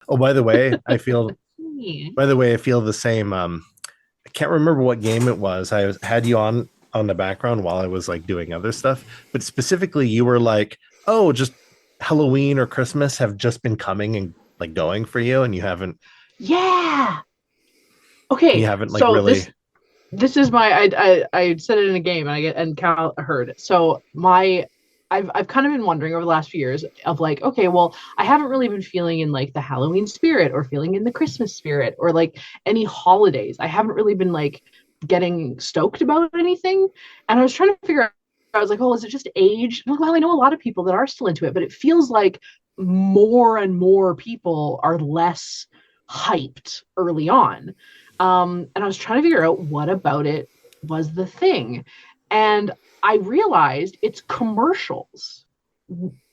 Oh, by the way, I feel the same. I can't remember what game it was. Had you on the background while I was like doing other stuff, but specifically you were like, "Oh, just Halloween or Christmas have just been coming and like going for you, and Yeah. you Okay. haven't like So really." this is my I said it in a game and Cal heard. So my I've kind of been wondering over the last few years of like, okay, well, I haven't really been feeling in like the Halloween spirit or feeling in the Christmas spirit or like any holidays. I haven't really been like getting stoked about anything. And I was trying to figure out, I was like, oh, is it just age? I'm like, well, I know a lot of people that are still into it, but it feels like more and more people are less hyped early on. And I was trying to figure out what about it was the thing. And I realized it's commercials.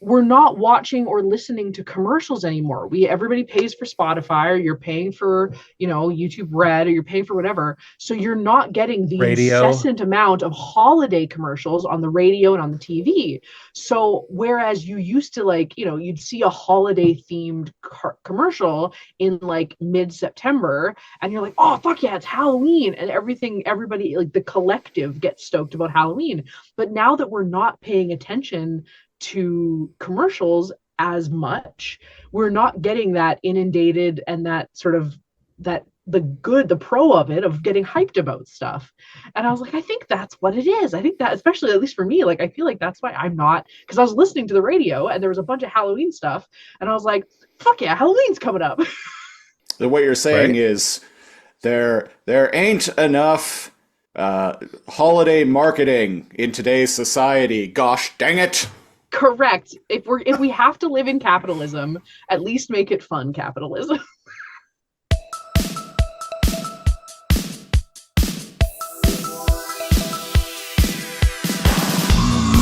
We're not watching or listening to commercials anymore. Everybody pays for Spotify, or you're paying for, YouTube Red, or you're paying for whatever. So you're not getting the Radio. incessant amount of holiday commercials on the radio and on the TV. So whereas you used to, like, you'd see a holiday themed commercial in like mid-September, and you're like, oh fuck yeah, it's Halloween, and everybody, like the collective, gets stoked about Halloween. But now that we're not paying attention to commercials as much, we're not getting that inundated and that sort of that the pro of it, of getting hyped about stuff. And I was like, I think that's what it is. I think that, especially at least for me, like I feel like that's why I'm not, because I was listening to the radio and there was a bunch of Halloween stuff, and I was like, fuck yeah, Halloween's coming up. So what you're saying Right. is there ain't enough holiday marketing in today's society. Gosh dang it! Correct. If we have to live in capitalism, at least make it fun capitalism.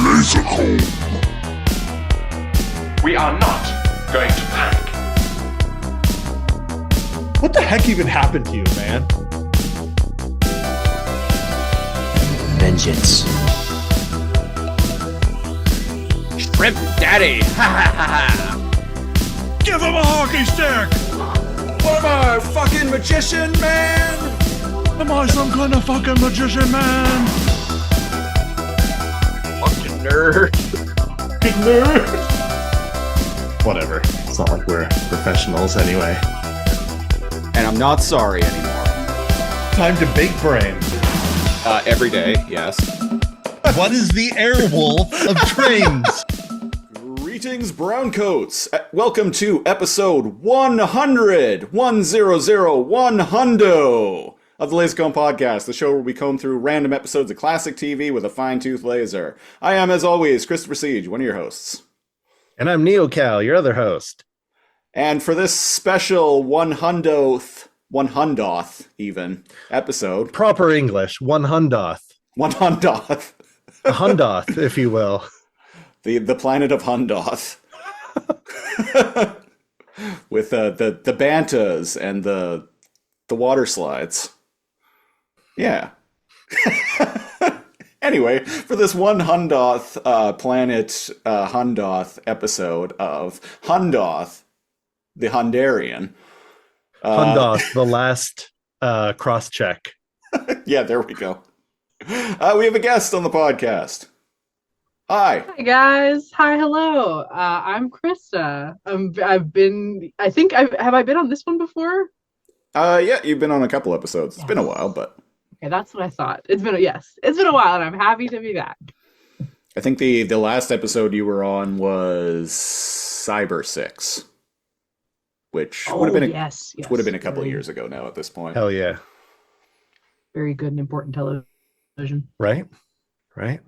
Lazor Comb. We are not going to panic. What the heck even happened to you, man? Vengeance. Shrimp Daddy! Ha ha ha ha! Give him a hockey stick! What am I, fucking magician, man? Am I some kind of fucking magician, man? Fucking nerd! Big nerd. Whatever. It's not like we're professionals anyway. And I'm not sorry anymore. Time to big brain. Every day, yes. What is the airwolf of trains? Greetings, browncoats. Welcome to episode 100, 1001 of the Lazor Comb podcast, the show where we comb through random episodes of classic TV with a fine-tooth laser. I am, as always, Christopher Siege, one of your hosts. And I'm NeoCal, your other host. And for this special 100th even, episode, Proper English, one hundoth. 100th, A hundoth, if you will. the planet of Hundoth. With the bantas and the water slides. Yeah. Anyway, for this 100th planet Hundoth episode of Hundoth, the Hundarian. Hundoth, the last cross-check. Yeah, there we go. We have a guest on the podcast. Hi. Hi guys. Hi, hello. I'm Krista. I think have I been on this one before? Yeah, you've been on a couple episodes. It's been a while, but Okay, that's what I thought. It's been a while, and I'm happy to be back. I think the last episode you were on was Cyber 6, which would have been yes, which would have been a couple of very, years ago now at this point. Hell yeah. very good and important television. Right? Right?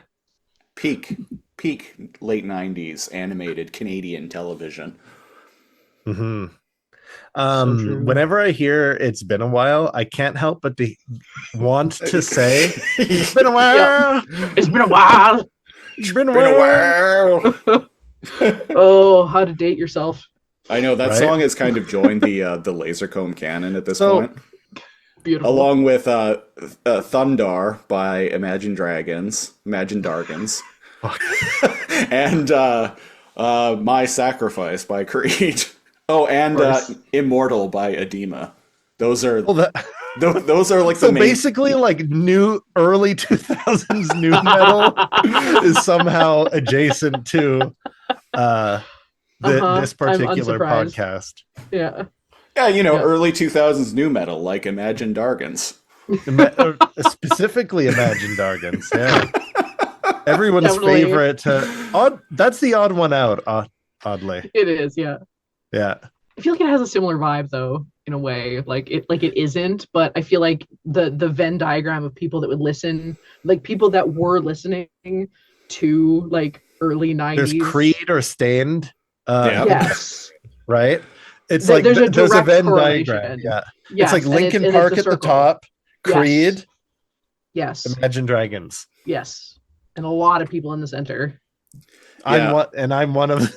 Peak late 90s animated Canadian television. Mm-hmm. So true. Whenever I hear it's been a while, I can't help but to want to say it's been a while. It's been a while. It's been a Been a while. while. Oh, how to date yourself. I know that Right? song has kind of joined the Lazor Comb canon at this So- point, Beautiful. along with Thundar by Imagine Dragons, and My Sacrifice by Creed. Oh, and course. Immortal by Edema. Those are Well, those are like so the main. basically, like new early 2000s new metal is somehow adjacent to this I'm particular unsurprised. podcast. Yeah. Yeah, Yeah. early 2000s new metal like Imagine Dragons. Specifically Imagine Dragons. Yeah. Everyone's Definitely. favorite. That's the odd one out, oddly. It is, yeah. Yeah. I feel like it has a similar vibe though, in a way. Like it isn't, but I feel like the Venn diagram of people that would listen, like people that were listening to like early 90s. There's Creed or Stained. Yeah. Yes. Right? It's Th- like there's a there's a direct Venn correlation. diagram. Yeah. Yes, It's like and Linkin and Park it's a at the circle. top, Yes. Creed, Yes. Imagine Dragons. Yes. And a lot of people in the center. Yeah. I'm one of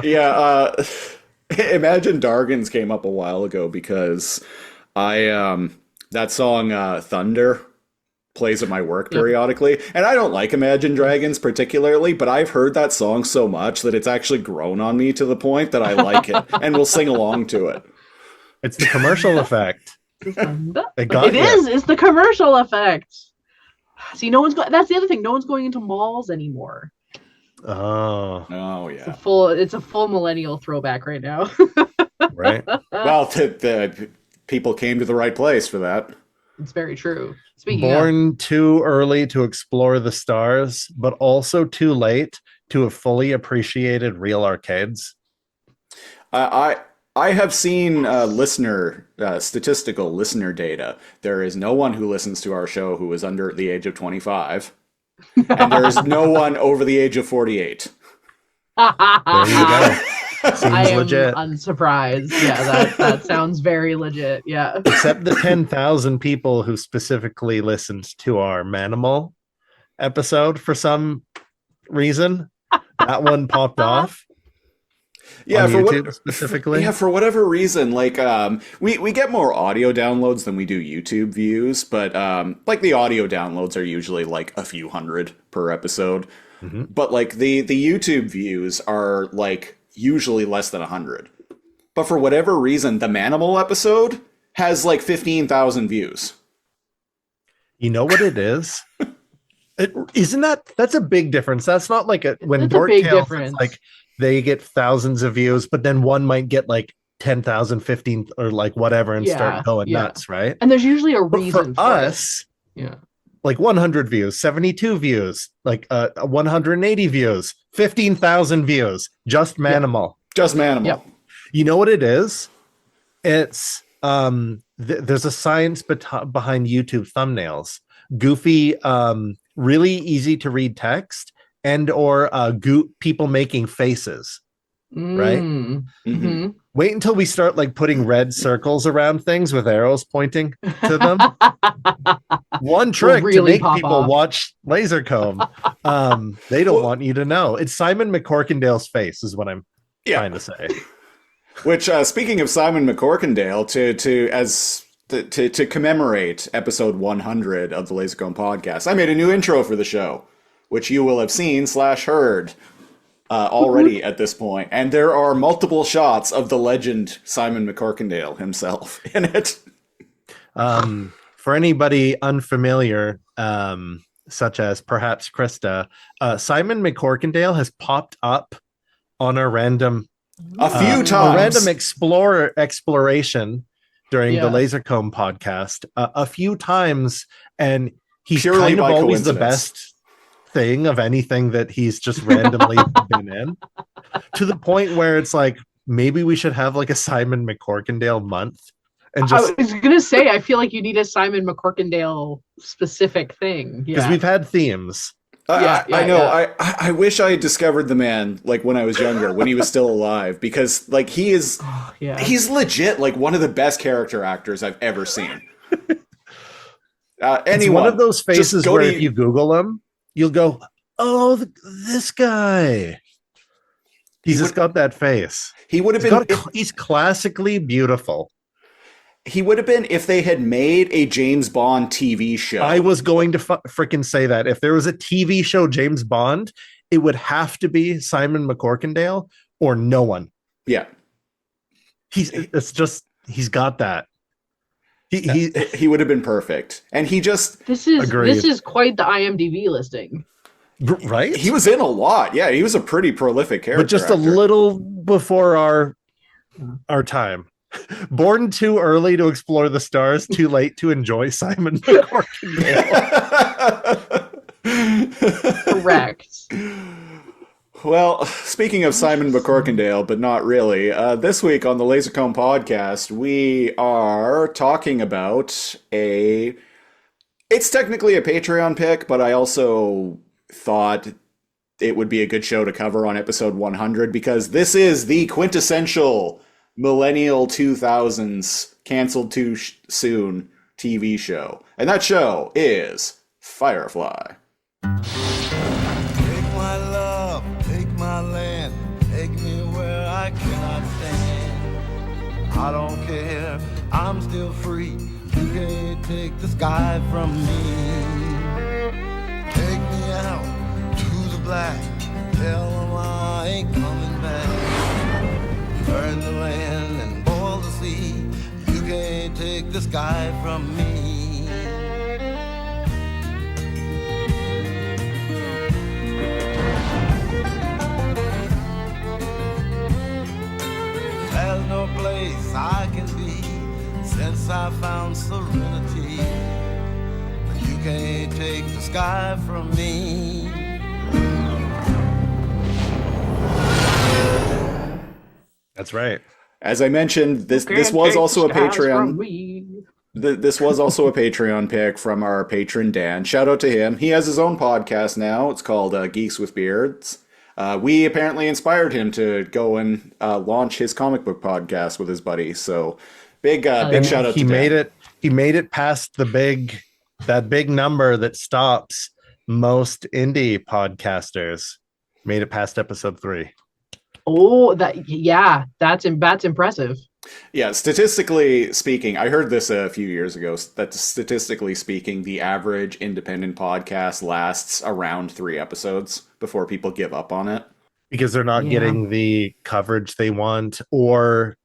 Yeah, Imagine Dragons came up a while ago because I that song Thunder plays at my work periodically, and I don't like Imagine Dragons particularly, but I've heard that song so much that it's actually grown on me to the point that I like it and will sing along to it. It's the commercial effect. It got It you. is. It's the commercial effect. See, that's the other thing. No one's going into malls anymore. Oh, Oh yeah. It's a full millennial throwback right now. right. Well, the people came to the right place for that. It's very true. Speaking of, Born too early to explore the stars, but also too late to have fully appreciated real arcades. I have seen statistical listener data. There is no one who listens to our show who is under the age of 25, and there is no one over the age of 48. There you go. Seems I am legit. unsurprised. Yeah, that sounds very legit. Yeah. Except the 10,000 people who specifically listened to our Manimal episode for some reason. That one popped off. Yeah, on for YouTube specifically. Yeah, for whatever reason, like we get more audio downloads than we do YouTube views, but like the audio downloads are usually like a few hundred per episode. Mm-hmm. But like the YouTube views are like usually less than 100. But for whatever reason, the Manimal episode has like 15,000 views. You know what it is? That's a big difference. That's not like when It's a Dork big Tales, difference. it's like they get thousands of views, but then one might get like 10,000, 15, or like whatever and start going nuts, right? And there's usually a But reason for us, Yeah. like 100 views, 72 views, like 180 views, 15,000 views, just Manimal. Just Manimal. Yep. You know what it is? It's there's a science behind YouTube thumbnails. Goofy, really easy to read text, and or people making faces. Right? Mm-hmm. Wait until we start like putting red circles around things with arrows pointing to them. One trick really to make pop people off. watch Lazor Comb. They don't want you to know. It's Simon McCorkindale's face is what I'm trying to say. Which, speaking of Simon McCorkindale, to commemorate episode 100 of the Lazor Comb podcast, I made a new intro for the show, which you will have seen / heard already at this point, and there are multiple shots of the legend Simon McCorkindale himself in it. For anybody unfamiliar, such as perhaps Krista, Simon McCorkindale has popped up on a random A few a times. random exploration during the Lazor Comb podcast a few times, and he's Purely kind of by always the coincidence. best thing of anything that he's just randomly been in, to the point where it's like maybe we should have like a Simon McCorkindale month and just I was gonna say I feel like you need a Simon McCorkindale specific thing. because Yeah. we've had themes. I know. I wish I had discovered the man like when I was younger, when he was still alive, because like he's legit like one of the best character actors I've ever seen. It's one of those faces where if you Google him, you'll go, "Oh, this guy." He's just got that face. He would have been. He's classically beautiful. He would have been if they had made a James Bond TV show. I was going to freaking say that if there was a TV show James Bond, it would have to be Simon McCorkindale or no one. Yeah. he's got that. He would have been perfect. And he just This is Agreed. quite the IMDb listing. right. he was in a lot. Yeah, he was a pretty prolific character but just actor. a little before our time. Born too early to explore the stars, too late to enjoy Simon McCorkindale. Correct. Well, speaking of Simon McCorkindale, but not really, this week on the Lazor Comb podcast, we are talking about it's technically a Patreon pick, but I also thought it would be a good show to cover on episode 100 because this is the quintessential millennial 2000s canceled too soon TV show. And that show is Firefly. Take my love, take my land, take me where I cannot stand. I don't care, I'm still free. You can't take the sky from me. Take me out to the black, tell them I ain't coming back. Burn the land and boil the sea. You can't take the sky from me. There's no place I can be since I found serenity. But you can't take the sky from me. That's right. As I mentioned, this was also a Patreon. This was also a Patreon pick from our patron Dan. Shout out to him. He has his own podcast now. It's called Geeks with Beards. We apparently inspired him to go and launch his comic book podcast with his buddy. So big shout out to Dan. He made it past that big number that stops most indie podcasters. Made it past episode 3. Oh, that's impressive. Yeah, statistically speaking, I heard this a few years ago, that statistically speaking, the average independent podcast lasts around 3 episodes before people give up on it. Because they're not getting the coverage they want, or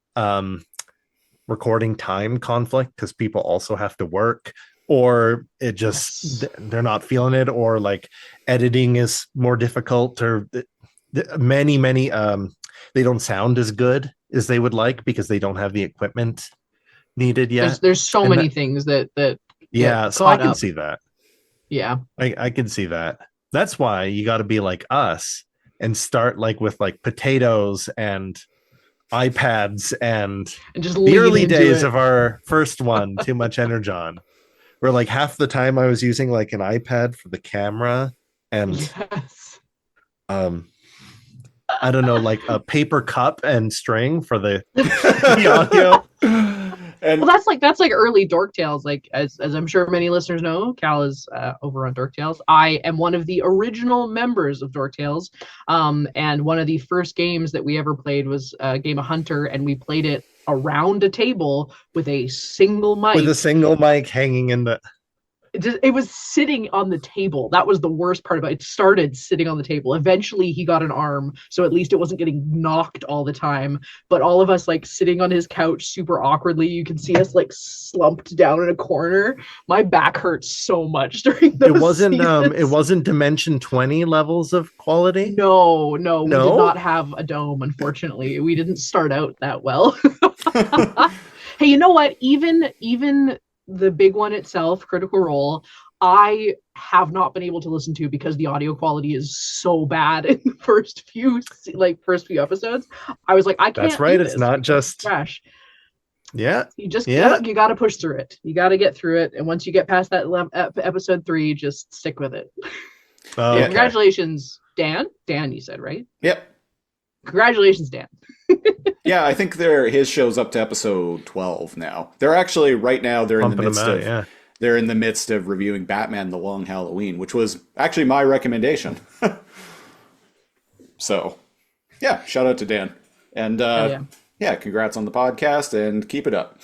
recording time conflict because people also have to work, or it just they're not feeling it, or like editing is more difficult, or many they don't sound as good as they would like because they don't have the equipment needed yet. There's so many things that so I can see that. Yeah, I can see that. That's why you got to be like us and start like with like potatoes and iPads and just the early days it. of our first one, Too Much Energon, where like half the time I was using like an iPad for the camera and Yes. I don't know, like a paper cup and string for the audio. And Well, that's like early Dork Tales. Like as I'm sure many listeners know, Cal is over on Dork Tales. I am one of the original members of Dork Tales, and one of the first games that we ever played was a game of Hunter, and we played it around a table with a single mic. With a single mic hanging in the. It was sitting on the table. That was the worst part about it. It started sitting on the table. Eventually he got an arm, so at least it wasn't getting knocked all the time. But all of us like sitting on his couch super awkwardly. You can see us like slumped down in a corner. My back hurts so much during those seasons. It wasn't Dimension 20 levels of quality. No, we did not have a dome, unfortunately. We didn't start out that well. Hey, you know what? Even the big one itself, Critical Role, I have not been able to listen to because the audio quality is so bad in the first few episodes. I was like, I can't. That's right. do It's this. not just trash. Yeah. You got to push through it. You got to get through it, and once you get past that episode 3, just stick with it. Oh, Yeah. okay. Congratulations, Dan. Dan, you said, right? yep. Congratulations, Dan. Yeah, I think his show's up to episode 12 now. They're actually right now they're in the Pumping midst them out, of yeah. they're in the midst of reviewing Batman: The Long Halloween, which was actually my recommendation. So, yeah, shout out to Dan. And yeah, congrats on the podcast and keep it up.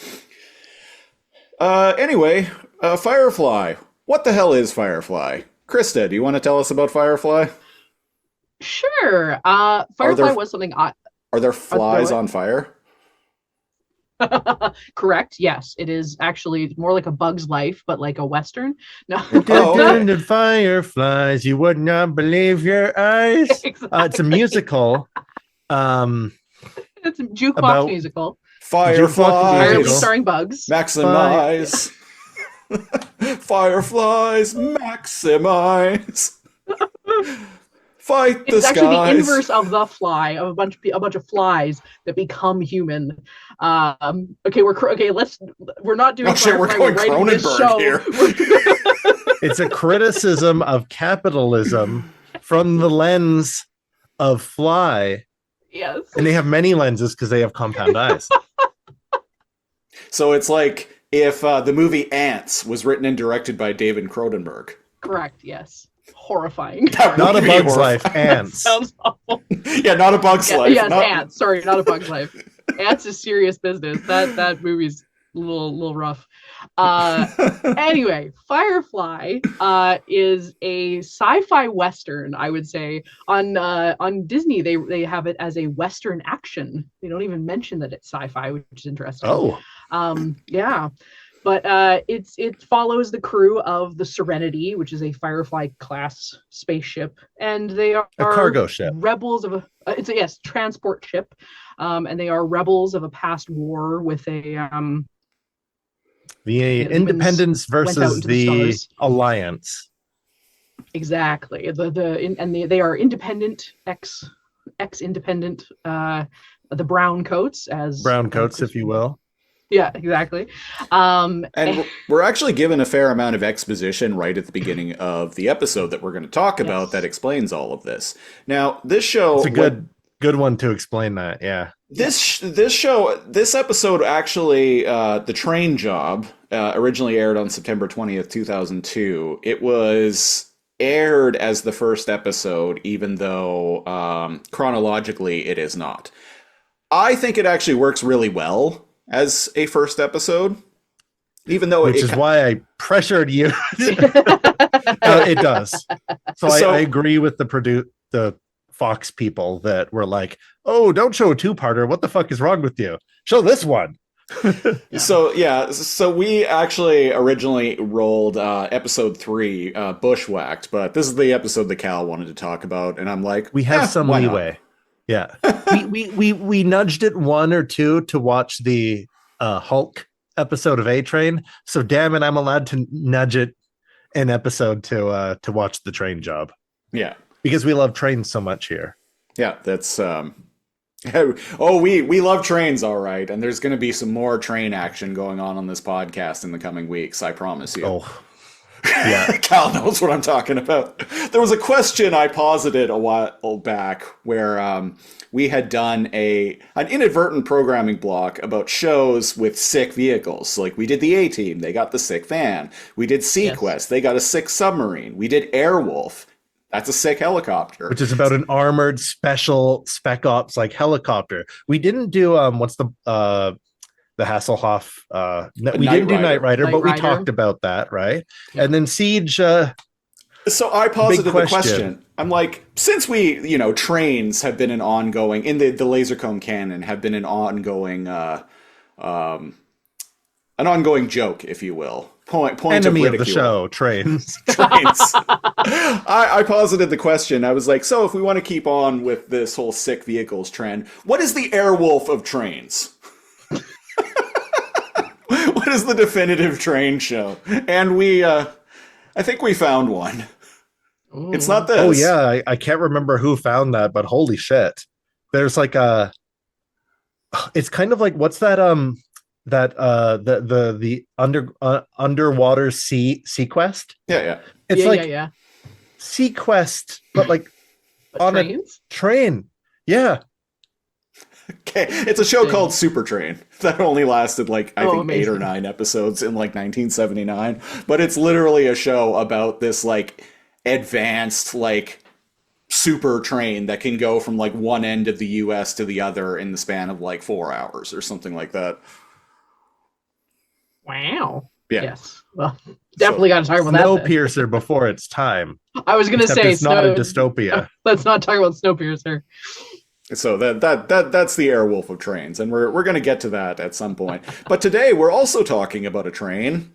Anyway, Firefly. What the hell is Firefly? Krista, do you want to tell us about Firefly? Sure. Firefly was something Are there flies what? on fire? Correct. Yes, it is actually more like a Bug's Life, but like a Western. No. okay. Fireflies, you would not believe your eyes. Exactly. It's a musical. It's a jukebox About- musical. Fireflies. Entirely starring bugs. Maximize. Fireflies, maximize. Fight the It's actually the skies. inverse of the fly, of a bunch of flies that become human. Okay, we're not doing. Oh shit, we're Firefly, going writing this Cronenberg show. here. It's a criticism of capitalism from the lens of Fly, Yes. and they have many lenses because they have compound eyes. So it's like if the movie Ants was written and directed by David Cronenberg. Correct. Yes. Horrifying. That Not a would be Bug's horrifying. Life, ants. Sounds awful. Yeah, not a Bug's Life. Yes, not... Ants. Sorry, not a Bug's Life. Ants is serious business. That movie's a little rough. Anyway, Firefly is a sci-fi western, I would say. On Disney, they have it as a western action. They don't even mention that it's sci-fi, which is interesting. Oh, Yeah. But it follows the crew of the Serenity, which is a Firefly class spaceship, and they are a cargo ship. rebels of a transport ship, and they are rebels of a past war with a The humans Independence went out versus into the stars. Alliance. Exactly. They are independent, ex-independent, the brown coats as Brown coats, if you will. Yeah, exactly. And we're actually given a fair amount of exposition right at the beginning of the episode that we're going to talk about Yes. that explains all of this. Now, this show... It's a good one to explain that, yeah. This episode actually, The Train Job, originally aired on September 20th, 2002. It was aired as the first episode, even though chronologically it is not. I think it actually works really well as a first episode, even though Which is why I pressured you. It does. So I agree with the Fox people that were like, "Oh, don't show a two-parter. What the fuck is wrong with you? Show this one." So we actually originally rolled episode 3, Bushwhacked, but this is the episode that Cal wanted to talk about, and I'm like, We have some why not? leeway. Yeah. we nudged it 1 or 2 to watch the Hulk episode of A-Train. So damn it, I'm allowed to nudge it an episode to watch the Train Job. Yeah. Because we love trains so much here. Yeah, that's we love trains, all right, and there's going to be some more train action going on this podcast in the coming weeks, I promise you. Oh. Yeah. Cal knows what I'm talking about. There was a question I posited a while back where we had done an inadvertent programming block about shows with sick vehicles. So, like, we did the A-Team, they got the sick van. We did Sequest, they got a sick submarine. We did Airwolf, that's a sick helicopter. Which is about an armored special spec ops like helicopter. We didn't do what's the Hasselhoff we didn't do Knight Rider, but we talked about that, right? Yeah. And then Siege so I posited the question. I'm like, since we, trains have been an ongoing in the Lazor Comb canon have been an ongoing joke, if you will. Point enemy of the show, trains. I posited the question. I was like, so if we want to keep on with this whole sick vehicles trend, what is the Airwolf of trains? What is the definitive train show? And I think we found one. Ooh. It's not this. Oh yeah, I can't remember who found that, but holy shit. There's like it's kind of like, what's that the underwater Sequest? Yeah. It's Sequest, but like on trains? A train. Yeah. Okay, it's a show called Super Train that only lasted I think amazing. 8 or 9 episodes in 1979, but it's literally a show about this advanced super train that can go from one end of the US to the other in the span of 4 hours or something like that. Wow. Yeah. Yes. Well, definitely got to talk about that. Snowpiercer before its time. I was going to say it's not a dystopia. Let's not talk about Snowpiercer. So that's the Airwolf of trains, and we're going to get to that at some point. But today we're also talking about a train.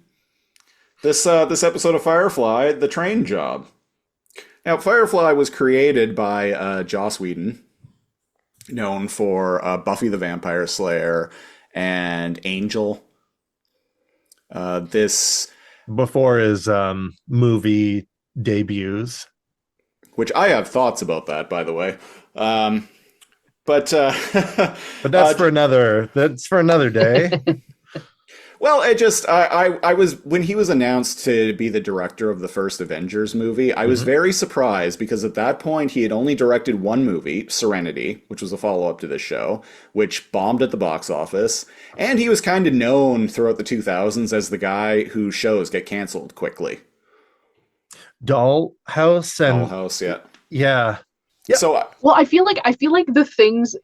This episode of Firefly, the train job. Now, Firefly was created by Joss Whedon, known for Buffy the Vampire Slayer and Angel. This Before his movie debuts. Which I have thoughts about that, by the way. But that's for another day. Well, I was, when he was announced to be the director of the first Avengers movie, I was very surprised because at that point he had only directed one movie, Serenity, which was a follow-up to this show, which bombed at the box office. And he was kind of known throughout the 2000s as the guy whose shows get canceled quickly. Dollhouse, yeah. Yeah. So, well, I feel like the things.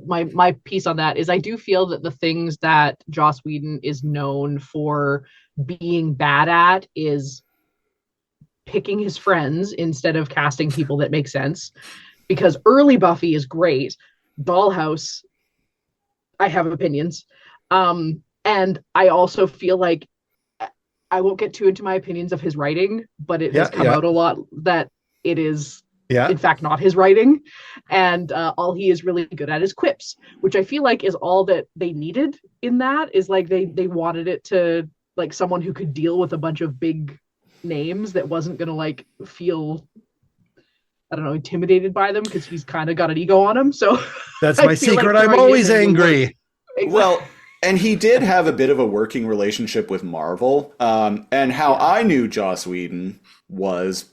My piece on that is I do feel that the things that Joss Whedon is known for being bad at is picking his friends instead of casting people that make sense. Because early Buffy is great, Dollhouse, I have opinions, and I also feel like I won't get too into my opinions of his writing, but it has come out a lot that it is. In fact, not his writing. And all he is really good at is quips, which I feel like is all that they needed in that. Is like they wanted it to, like, someone who could deal with a bunch of big names that wasn't going to, like, feel, I don't know, intimidated by them because he's kind of got an ego on him. So that's my secret. Like I'm always angry. Exactly. Well, and he did have a bit of a working relationship with Marvel. And how I knew Joss Whedon was...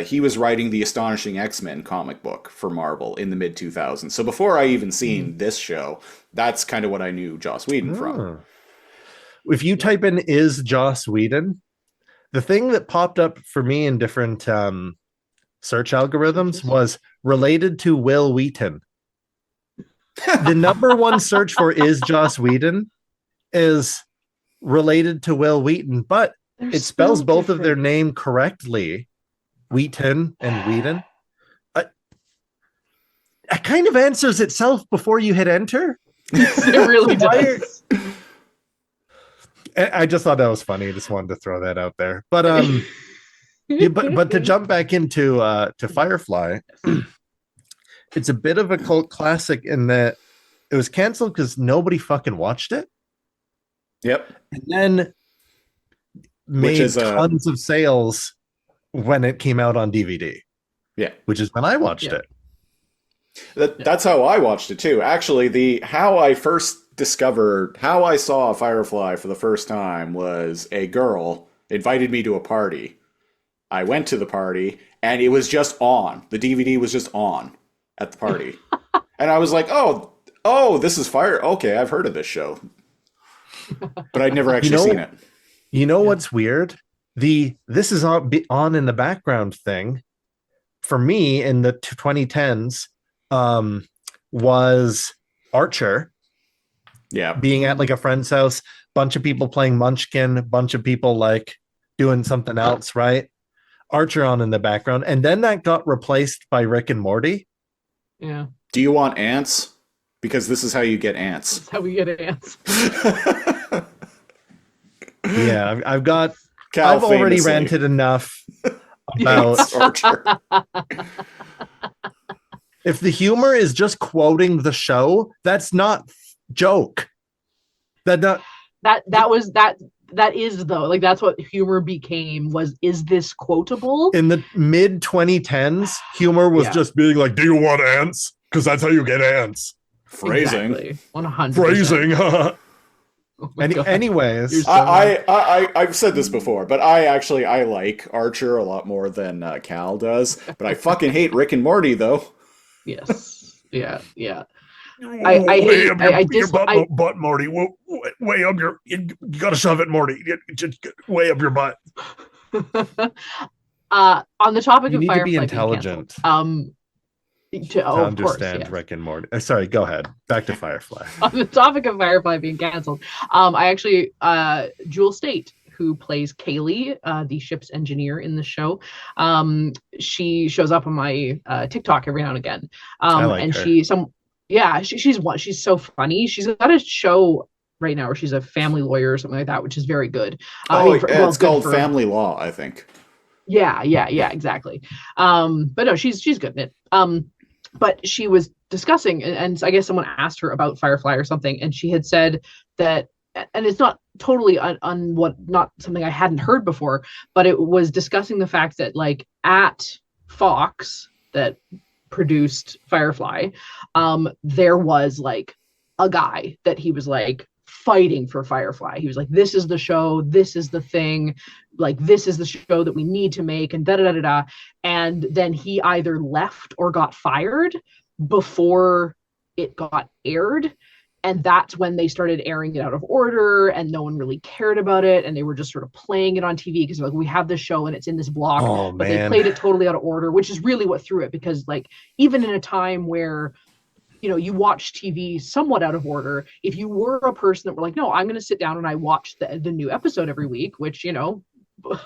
he was writing the Astonishing X-Men comic book for Marvel in the mid-2000s. So before I even seen this show, that's kind of what I knew Joss Whedon from. If you type in "is Joss Whedon," the thing that popped up for me in different search algorithms was related to Will Wheaton. The number one search for "is Joss Whedon" is related to Will Wheaton, but it spells both of their name correctly. Wheaton and Whedon. It kind of answers itself before you hit enter. It really does. I just thought that was funny. I just wanted to throw that out there. But but to jump back into to Firefly, it's a bit of a cult classic in that it was canceled because nobody fucking watched it. Yep. And then made tons of sales when it came out on DVD. Yeah. Which is when I watched it. That's how I watched it too. Actually, how I saw Firefly for the first time was a girl invited me to a party. I went to the party and it was just on. The DVD was just on at the party. And I was like, oh, this is Fire. Okay, I've heard of this show. But I'd never actually seen it. You know what's weird? This is on in the background thing for me in the 2010s was Archer. Yeah. Being at like a friend's house, bunch of people playing Munchkin, bunch of people like doing something else, right? Archer on in the background. And then that got replaced by Rick and Morty. Yeah. Do you want ants? Because this is how you get ants. That's how we get ants. Yeah, I've Cal already famously. ranted enough about Archer. If the humor is just quoting the show, that's not joke. That is though, like that's what humor became, is this quotable? In the mid 2010s, humor was just being like, do you want ants? Because that's how you get ants. Phrasing. Exactly. 100%. Phrasing. Oh anyways, I've said this before, but I like Archer a lot more than Cal does. But I fucking hate Rick and Morty though. Yes. Yeah. Butt, Morty. Way up your. You gotta shove it, Morty. Just way up your butt. On the topic you of need Firefly to be intelligent. To understand course, Rick and Morty. Sorry, go ahead. Back to Firefly. On the topic of Firefly being canceled, I actually Jewel State, who plays Kaylee, the ship's engineer in the show. She shows up on my TikTok every now and again. I like And her. she's so funny. She's got a show right now where she's a family lawyer or something like that, which is very good. It's called Family Law, I think. Yeah, exactly. But no, she's good in it. But she was discussing, and I guess someone asked her about Firefly or something, and she had said that, and it's not totally not something I hadn't heard before, but it was discussing the fact that like at Fox that produced Firefly, there was like a guy that he was like fighting for Firefly. He was like, this is the show, this is the thing, like this is the show that we need to make, and da da da da. And then he either left or got fired before it got aired. And that's when they started airing it out of order, and no one really cared about it, and they were just sort of playing it on TV because like, we have this show and it's in this block. Oh, but man. they played it totally out of order, which is really what threw it, because like even in a time where you watch TV somewhat out of order, if you were a person that were like, no, I'm going to sit down and I watch the new episode every week, which a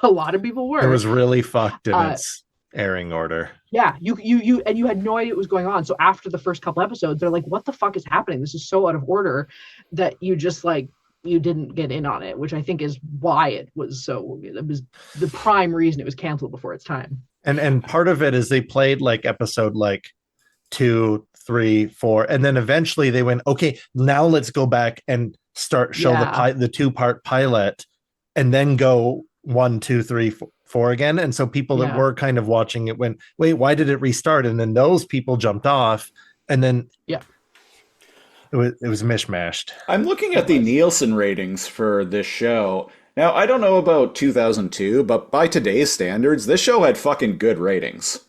lot of people were. It was really fucked in its airing order. Yeah, you had no idea what was going on. So after the first couple episodes, they're like, what the fuck is happening? This is so out of order that you just like, you didn't get in on it, which I think is why it was the prime reason it was canceled before its time. And part of it is they played like episode like 2, 3, 4, and then eventually they went, okay, now let's go back and show the 2-part pilot, and then go 1, 2, 3, 4 again. And so people that were kind of watching it went, wait, why did it restart? And then those people jumped off, and then it was mishmashed. I'm looking at the Nielsen ratings for this show. Now, I don't know about 2002, but by today's standards, this show had fucking good ratings.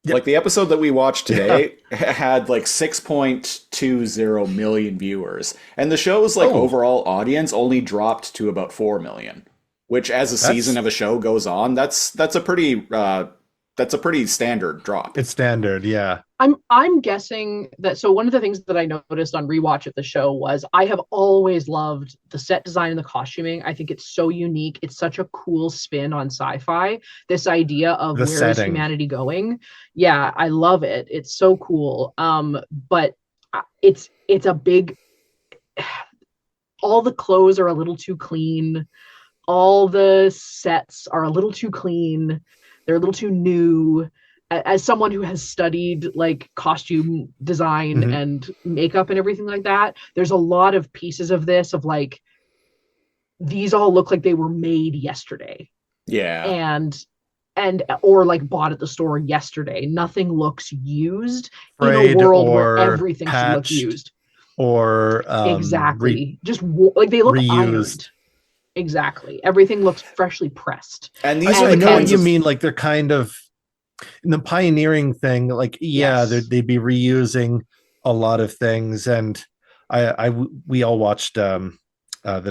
Yep. Like the episode that we watched today had like 6.20 million viewers, and the show's like overall audience only dropped to about 4 million, which as a season of a show goes on, that's a pretty standard drop. It's standard, yeah. I'm guessing that. So one of the things that I noticed on rewatch of the show was I have always loved the set design and the costuming. I think it's so unique. It's such a cool spin on sci-fi. This idea of where is humanity going? Yeah, I love it. It's so cool. But it's a big. All the clothes are a little too clean. All the sets are a little too clean. They're a little too new. As someone who has studied like costume design and makeup and everything like that, there's a lot of pieces of this of like, these all look like they were made yesterday. Yeah. And or like bought at the store yesterday. Nothing looks used in a world where everything should look used. Or exactly. Just like they look reused. Ironed. Exactly. Everything looks freshly pressed. And these I know what you mean. Like they're kind of in the pioneering thing. Like they'd be reusing a lot of things. And we all watched the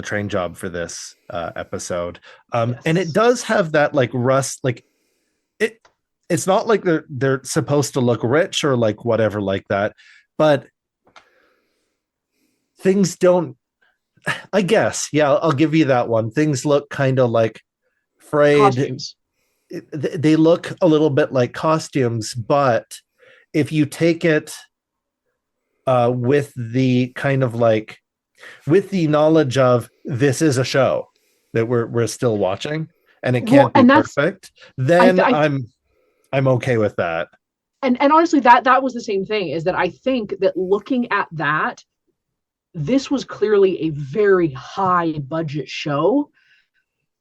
Train Job for this episode, and it does have that like rust. Like it's not like they're supposed to look rich or like whatever like that, but things don't. I guess, yeah, I'll give you that one. Things look kind of like frayed. Costumes. They look a little bit like costumes, but if you take it with the kind of like, with the knowledge of this is a show that we're still watching and it can't be perfect, then I'm okay with that. And honestly, that was the same thing, is that I think that looking at that, this was clearly a very high budget show,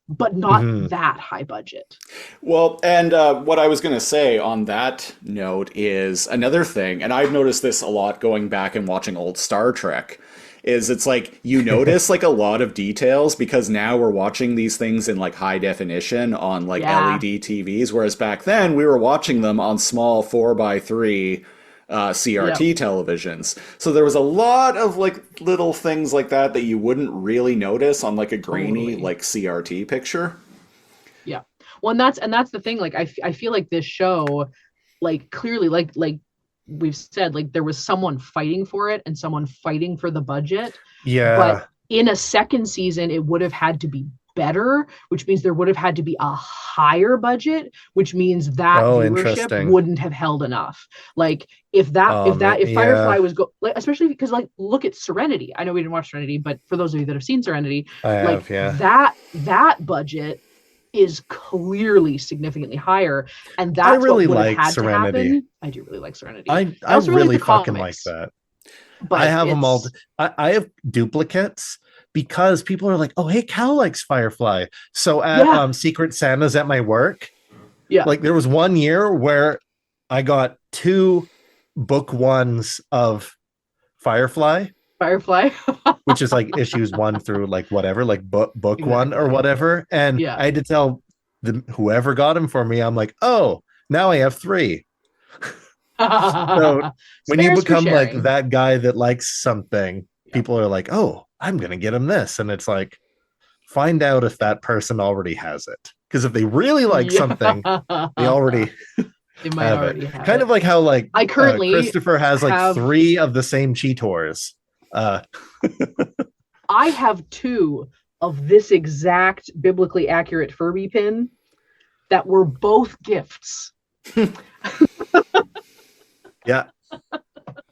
but not that high budget. Well, and what I was going to say on that note is another thing, and I've noticed this a lot going back and watching old Star Trek, is it's like you notice like a lot of details because now we're watching these things in like high definition on like LED TVs, whereas back then we were watching them on small 4x3 CRT televisions. So there was a lot of like little things like that you wouldn't really notice on like a grainy like CRT picture. Yeah. Well, and that's the thing. Like I feel like this show, like clearly, like we've said, like there was someone fighting for it and someone fighting for the budget. Yeah. But in a second season, it would have had to be better, which means there would have had to be a higher budget, which means that Oh, viewership interesting. wouldn't have held enough. Like if Yeah, Firefly was like, especially because like look at Serenity. I know we didn't watch Serenity, but for those of you that have seen Serenity, I like have. Yeah, that budget is clearly significantly higher, and I that's what really would have like had to Serenity. happen. I do really like Serenity. I Also really like really the fucking like comics, that. I but have them all. it's I have duplicates because people are like, "Oh, hey, Cal likes Firefly." So at yeah, Secret Santa's at my work, yeah, like there was one year where I got 2 book 1s of Firefly, Firefly. which is like issues 1 through like whatever, like book 1 or Exactly. whatever. And Yeah. I had to tell whoever got them for me, I'm like, oh, now I have 3. So when you Spares for become like sharing. that guy that likes something, Yeah. people are like, oh, I'm gonna get him this. And it's like, find out if that person already has it. Because if they really like Yeah. something, they already They might have already it. have Kind it. of like how like I currently Christopher has like have 3 of the same Cheetors. Uh, I have 2 of this exact biblically accurate Furby pin that were both gifts. yeah,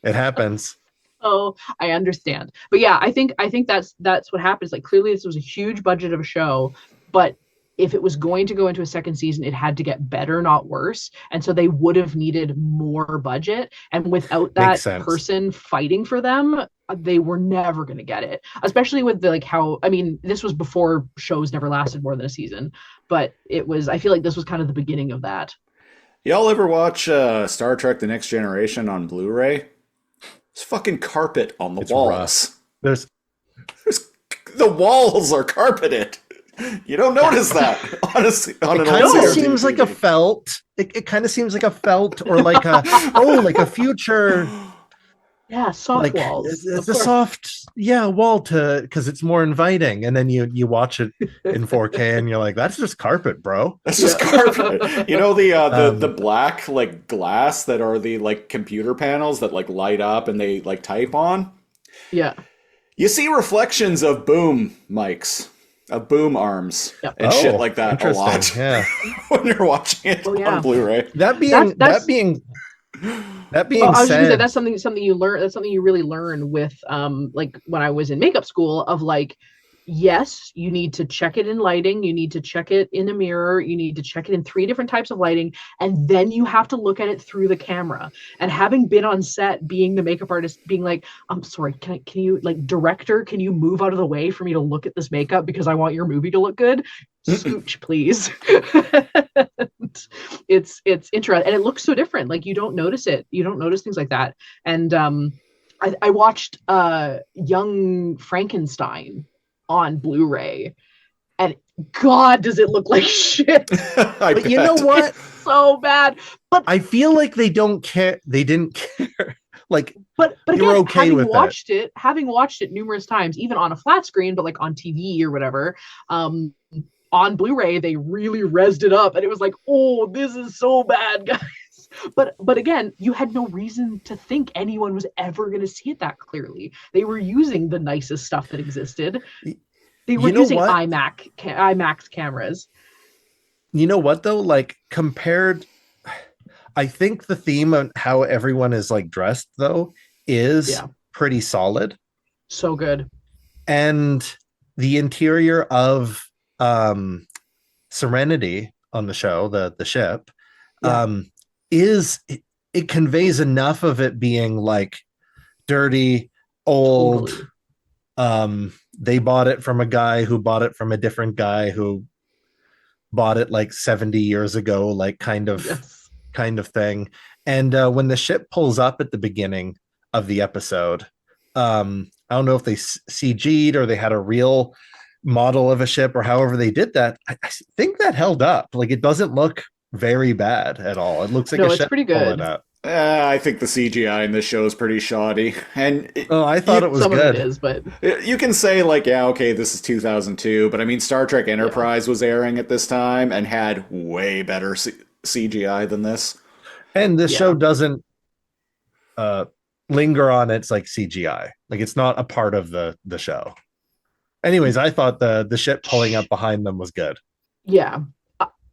it happens. Oh, I understand. But yeah, I think that's what happens. Like clearly this was a huge budget of a show, but if it was going to go into a second season, it had to get better, not worse. And so they would have needed more budget. And without Makes that sense. person fighting for them, they were never going to get it. Especially with the like how I mean, this was before shows never lasted more than a season, but it was I feel like this was kind of the beginning of that. Y'all ever watch Star Trek: The Next Generation on Blu-ray? There's fucking carpet on the It's walls. rough. There's The walls are carpeted. You don't notice that, honestly, on it an kind old of CRT seems like a TV. felt. It kind of seems like a felt or like a like a future Yeah, soft like walls. it's Of a course. soft wall to because it's more inviting, and then you watch it in 4K and you're like, that's just carpet, bro. That's just Yeah. carpet. You know the Um, black like glass that are the like computer panels that like light up and they like type on? Yeah. You see reflections of boom mics, of boom arms, Yep. and shit like that a interesting. lot Yeah. when you're watching it Oh, yeah. on Blu-ray. That being That's that Oh, being I was just gonna say said, that's something you learn. That's something you really learn with like when I was in makeup school of like, yes, you need to check it in lighting, you need to check it in a mirror, you need to check it in 3 different types of lighting, and then you have to look at it through the camera. And having been on set, being the makeup artist, being like, I'm sorry, can you like director, can you move out of the way for me to look at this makeup because I want your movie to look good? Scooch, please. It's interesting and it looks so different. Like you don't notice it. You don't notice things like that. And I watched Young Frankenstein on Blu-ray, and God, does it look like shit? I but you know bet. what? So bad. But I feel like they don't care. They didn't care. Like but you again, were okay having with having watched it numerous times, even on a flat screen, but like on TV or whatever, on Blu-ray, they really rezzed it up, and it was like, oh, this is so bad, guys. But again, you had no reason to think anyone was ever going to see it that clearly. They were using the nicest stuff that existed. They were You know using what? IMAX cameras. You know what though? Like compared, I think the theme of how everyone is like dressed though is Yeah. pretty solid, So good. and the interior of Serenity on the show, the ship, Yeah. is it conveys enough of it being like dirty, old. Totally. They bought it from a guy who bought it from a different guy who bought it like 70 years ago, like Yes. kind of thing. And when the ship pulls up at the beginning of the episode, I don't know if they CG'd or they had a real model of a ship or however they did that. I think that held up. Like it doesn't look very bad at all. It looks like No, a it's ship pretty pulling good. up. I think the CGI in this show is pretty shoddy, and Oh, I thought it was Some good. of it is, but you can say like, yeah, okay, this is 2002, but I mean, Star Trek Enterprise was airing at this time and had way better CGI than this. And this Yeah. show doesn't linger on its like CGI. Like it's not a part of the show. Anyways, I thought the ship pulling up behind them was good. Yeah.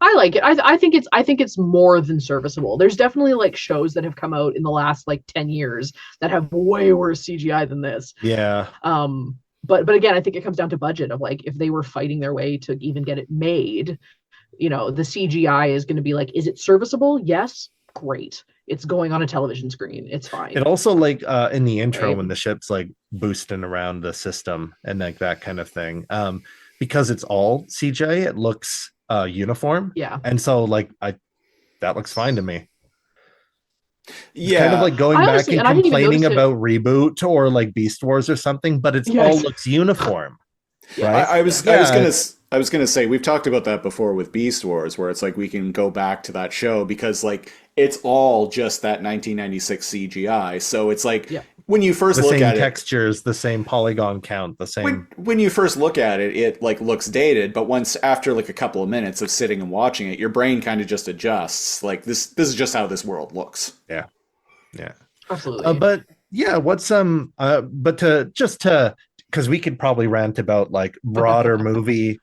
I like it. I think it's more than serviceable. There's definitely like shows that have come out in the last like 10 years that have way worse CGI than this. Yeah. But again, I think it comes down to budget of like if they were fighting their way to even get it made, the CGI is going to be like, is it serviceable? Yes, great. It's going on a television screen. It's fine. It also like in the intro Right. when the ship's like boosting around the system and like that kind of thing. Because it's all CGI, it looks uniform. Yeah. And so like that looks fine to me. It's Yeah. kind of like going I back honestly- and and I didn't even complaining notice it. about Reboot or like Beast Wars or something, but it's Yes. all looks uniform. Yeah. Right? I was Yeah. gonna say we've talked about that before with Beast Wars, where it's like we can go back to that show because like it's all just that 1996 CGI. So it's like Yeah. when you first The look same at textures, the same polygon count, the same. when you first look at it, it like looks dated. But once after like a couple of minutes of sitting and watching it, your brain kind of just adjusts. Like this is just how this world looks. Yeah. Absolutely. But yeah, what's but because we could probably rant about like broader movie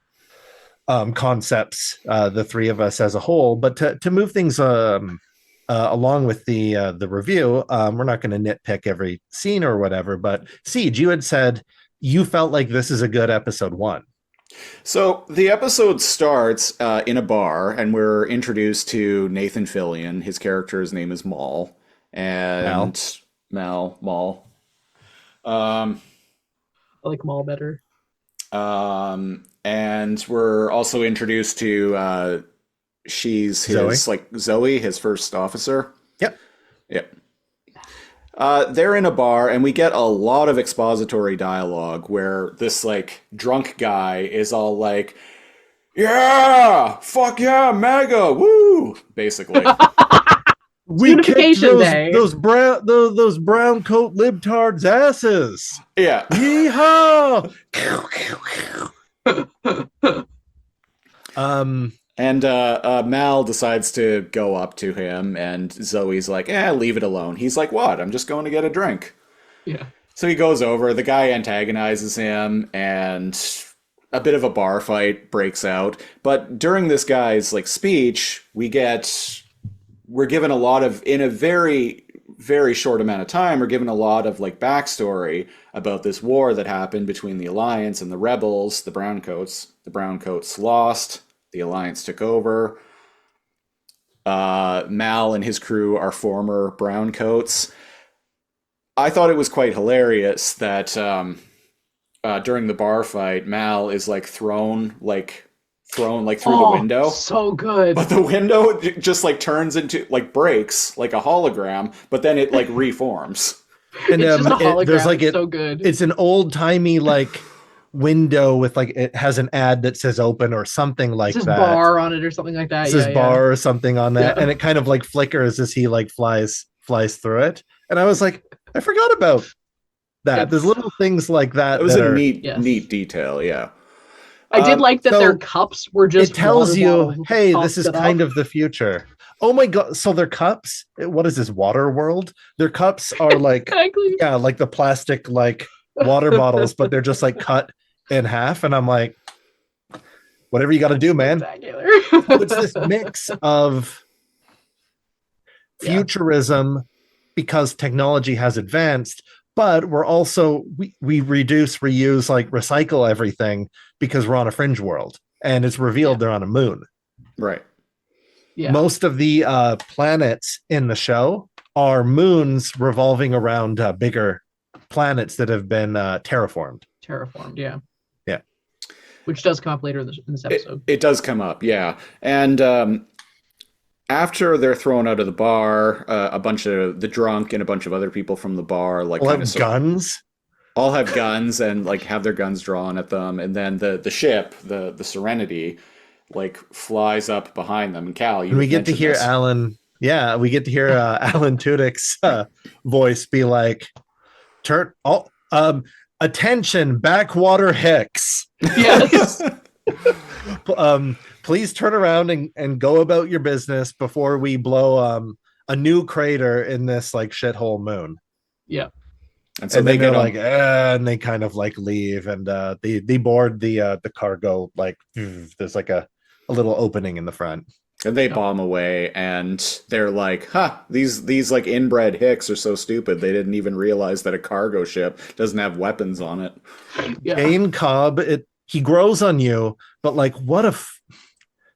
concepts, the three of us as a whole, but to move things along with the review, we're not going to nitpick every scene or whatever, but Siege, you had said you felt like this is a good episode 1. So the episode starts in a bar, and we're introduced to Nathan Fillion. His character's name is Maul, and Maul. I like Maul better. And we're also introduced to she's his Zoe, his first officer. Yep. They're in a bar, and we get a lot of expository dialogue where this like drunk guy is all like, "Yeah, fuck yeah, MAGA, woo!" Basically. We Unification Day. those brown coat libtards' asses. Yeah. Yeehaw! And Mal decides to go up to him, and Zoe's like, leave it alone. He's like, what? I'm just going to get a drink. Yeah. So he goes over, the guy antagonizes him, and a bit of a bar fight breaks out. But during this guy's like speech, we're given a lot of, in a very, very short amount of time, we're given a lot of like backstory about this war that happened between the Alliance and the Rebels, the Browncoats. The Browncoats lost. The Alliance took over. Mal and his crew are former Browncoats. I thought it was quite hilarious that during the bar fight, Mal is like thrown through the window. So good. But the window just like turns into like breaks like a hologram, but then it like reforms. And It's just a hologram. there's like It's so good. It's an old timey like window with like it has an ad that says open or something like It says that. bar on it or something like that. It says bar or something on that, Yeah. and it kind of like flickers as he like flies through it. And I was like, I forgot about that. Yes. There's little things like that. It was that a are- neat detail, yeah. I did like that so their cups were just it tells water you, bottles hey, tossed this is it up. kind of the future. Oh my god! So their cups, what is this, water world? Their cups are like, Exactly. yeah, like the plastic like water bottles, but they're just like cut in half. And I'm like, whatever you got to do, man. Spectacular. It's this mix of Yeah. futurism because technology has advanced, but we're also we reduce, reuse, like recycle everything because we're on a fringe world, and it's revealed they're on a moon. Right. Yeah. Most of the planets in the show are moons revolving around bigger planets that have been terraformed. Terraformed, yeah. Yeah. Which does come up later in this episode. It does come up, yeah. And after they're thrown out of the bar, a bunch of the drunk and a bunch of other people from the bar like All kind have of guns. all have guns and like have their guns drawn at them, and then the ship, the Serenity, like flies up behind them. And Cal, you And we get to mentioned hear this. Alan. Yeah, we get to hear Alan Tudyk's voice be like, "Turn, attention, backwater Hicks. Yes. Please turn around and go about your business before we blow a new crater in this like shithole moon." Yeah. And so And they then get they're on, like, and they kind of like leave, and they board the cargo. Like there's like a little opening in the front. and they Yep. bomb away, and they're like, "Huh, these like inbred hicks are so stupid. They didn't even realize that a cargo ship doesn't have weapons on it." Yeah. Jane Cobb, he grows on you, but like, what if?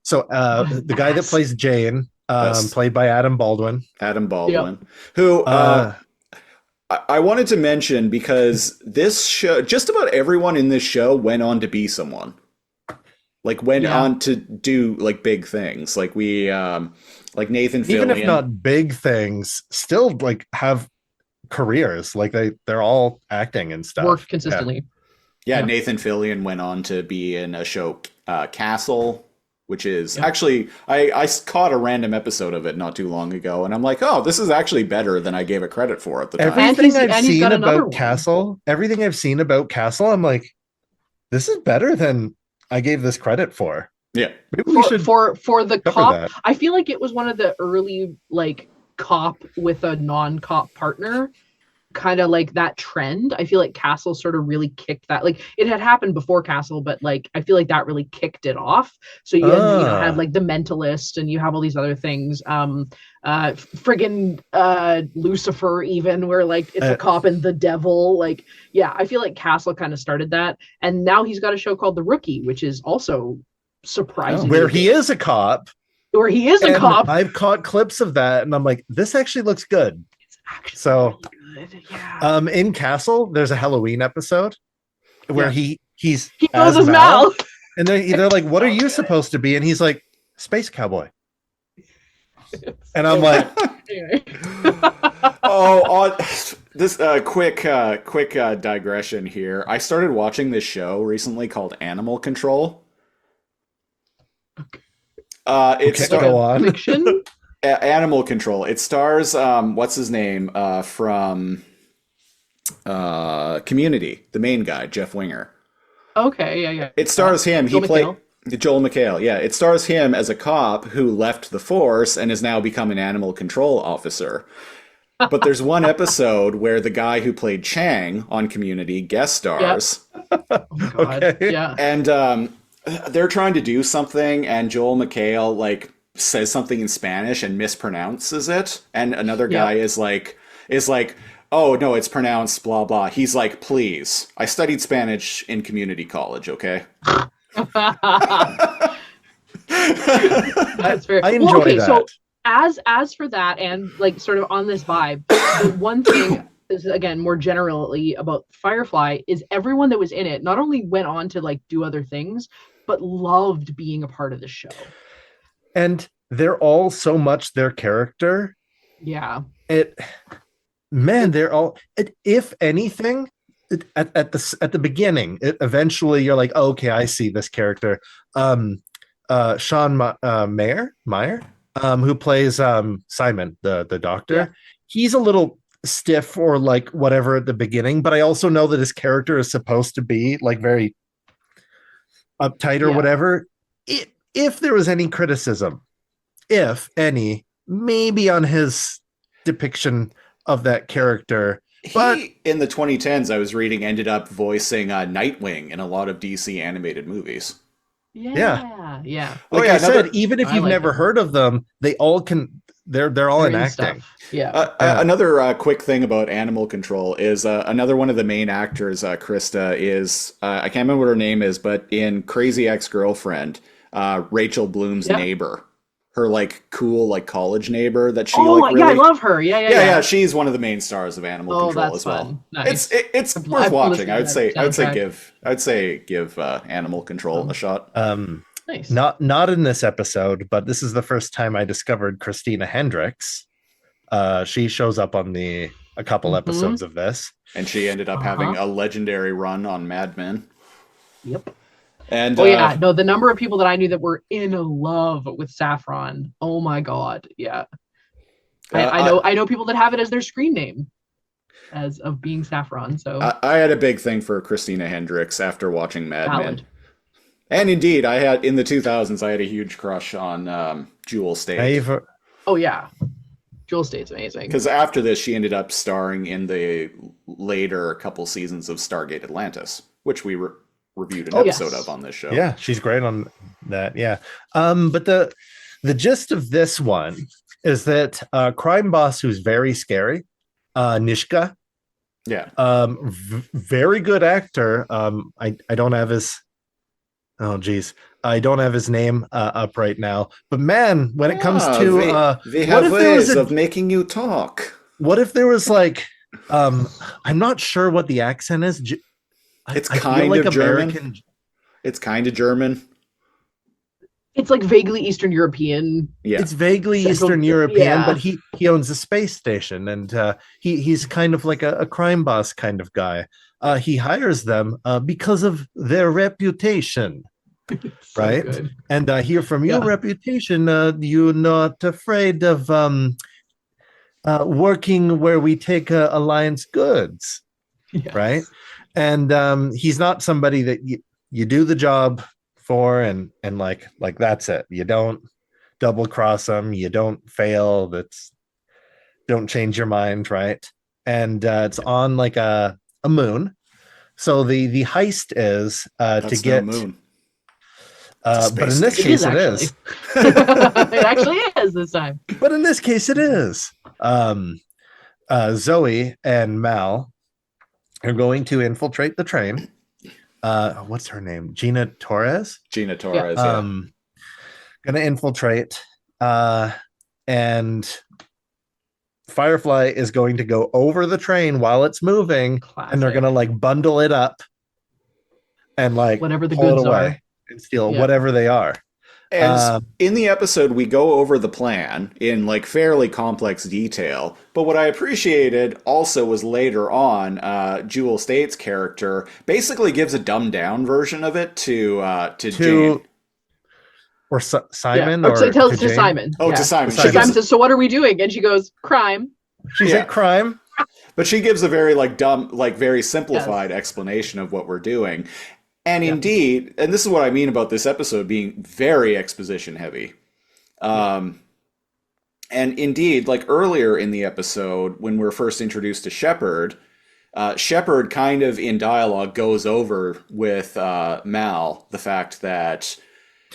So What an the guy that ass. plays Jane, Yes. played by Adam Baldwin. Adam Baldwin, who I wanted to mention because this show, just about everyone in this show went on to be someone. Like went Yeah. on to do like big things. Like we like Nathan Fillion. Even if not big things, still like have careers. Like they're all acting and stuff. Work consistently. Yeah, Yeah. Nathan Fillion went on to be in a show, Castle, which is Yeah. actually, I caught a random episode of it not too long ago, and I'm like, oh, this is actually better than I gave it credit for at the time. Everything I've and he's seen got another about one. Castle, everything I've seen about Castle, I'm like, this is better than I gave this credit for. Yeah. Maybe we should For the cover cop. that. I feel like it was one of the early like cop with a non-cop partner, kind of like that trend. I feel like Castle sort of really kicked that. Like it had happened before Castle, but like I feel like that really kicked it off. So you had like The Mentalist, and you have all these other things. Friggin' Lucifer, even, where like it's a cop and the devil. Like, yeah, I feel like Castle kind of started that, and now he's got a show called The Rookie, which is also surprising. Where he is a cop. Where he is a And cop. I've caught clips of that, and I'm like, this actually looks good. It's actually So, really good. Yeah. in Castle, there's a Halloween episode where Yeah. he's He knows as his Mal, mouth. and they're like, "What are you supposed to be?" And he's like, "Space cowboy." And I'm like, Anyway. This quick digression here. I started watching this show recently called Animal Control. go on. Fiction. Animal Control. It stars what's his name from Community, the main guy, Jeff Winger. Okay, yeah. It stars him. Joel He played McHale. Joel McHale. Yeah, it stars him as a cop who left the force and has now become an animal control officer. But there's one episode where the guy who played Chang on Community guest stars. Oh my God. Okay. Yeah. And they're trying to do something, and Joel McHale like says something in Spanish and mispronounces it, and another guy is like, "Oh no, it's pronounced blah blah." He's like, "Please, I studied Spanish in community college, okay?" That's fair. I enjoy okay, that. so as for that, and like sort of on this vibe, the one thing is, again, more generally about Firefly, is everyone that was in it not only went on to like do other things, but loved being a part of the show. And they're all so much their character. Yeah. They're all. If anything, at the beginning, eventually you're like, oh, okay, I see this character. Sean Meyer, who plays Simon, the doctor. Yeah. He's a little stiff or like whatever at the beginning, but I also know that his character is supposed to be like very uptight or whatever. If there was any criticism, if any, maybe on his depiction of that character. But He, in the 2010s, I was reading, ended up voicing Nightwing in a lot of DC animated movies. Yeah. like I said, even if I you've like never him. heard of them, they all can. They're all in acting. Stuff. Yeah. Another quick thing about Animal Control is another one of the main actors, Krista, is I can't remember what her name is, but in Crazy Ex-Girlfriend, Rachel Bloom's neighbor, her like cool like college neighbor that she like really... I love her. Yeah. She's one of the main stars of Animal Control that's as well. fun. Nice. It's I've worth watching. listened I to would say that soundtrack. I'd say give Animal Control a shot. Nice. Not in this episode, but this is the first time I discovered Christina Hendricks. She shows up on a couple episodes of this, And she ended up having a legendary run on Mad Men. Yep. And the number of people that I knew that were in love with Saffron. Oh my God. Yeah. I know people that have it as their screen name as of being Saffron. So I had a big thing for Christina Hendricks after watching Mad Men. valid. And indeed, I had in the 2000s, I had a huge crush on Jewel Staite. Oh yeah. Jewel State's amazing. Because after this, she ended up starring in the later couple seasons of Stargate Atlantis, which we reviewed an episode yes. of on this show. Yeah, she's great on that. Yeah. But the gist of this one is that crime boss who's very scary, Nishka, Yeah. very good actor. I don't have his. Oh geez, I don't have his name up right now. But man, when it comes to they what have if there was ways a- of making you talk. what if there was like, I'm not sure what the accent is. It's I feel kind like of German. American. It's kind of German. It's like vaguely Eastern European. Yeah. It's vaguely Central- Eastern European, yeah. but he owns a space station, and he's kind of like a crime boss kind of guy. He hires them because of their reputation, So right? good. And hear from your Yeah. reputation, you're not afraid of working where we take Alliance goods, Yes. right? And he's not somebody that you do the job for, and like that's it. You don't double cross them. You don't fail. Don't change your mind, right? And it's on like a moon. So the heist is to That's get no moon. but in this It case is it is. It actually is this time. But in this case it is. Zoe and Mal are going to infiltrate the train. What's her name? Gina Torres. Gina Torres. Yeah. Gonna infiltrate, and Firefly is going to go over the train while it's moving, and they're Classic. gonna like bundle it up and like Whatever the pull it goods away are. and steal Yeah. whatever they are. And in the episode, we go over the plan in like fairly complex detail. But what I appreciated also was later on, Jewel State's character basically gives a dumbed down version of it to Jane. Or Simon, yeah. or So it tells to to Jane. Simon. Oh, yeah. to Simon. Simon. Simon says, "So what are we doing?" And she goes, "Crime." She Yeah. said crime. But she gives a very like dumb, like very simplified explanation of what we're doing. And indeed, and this is what I mean about this episode being very exposition heavy. And indeed, like earlier in the episode, when we're first introduced to Shepard, Shepard kind of in dialogue goes over with Mal the fact that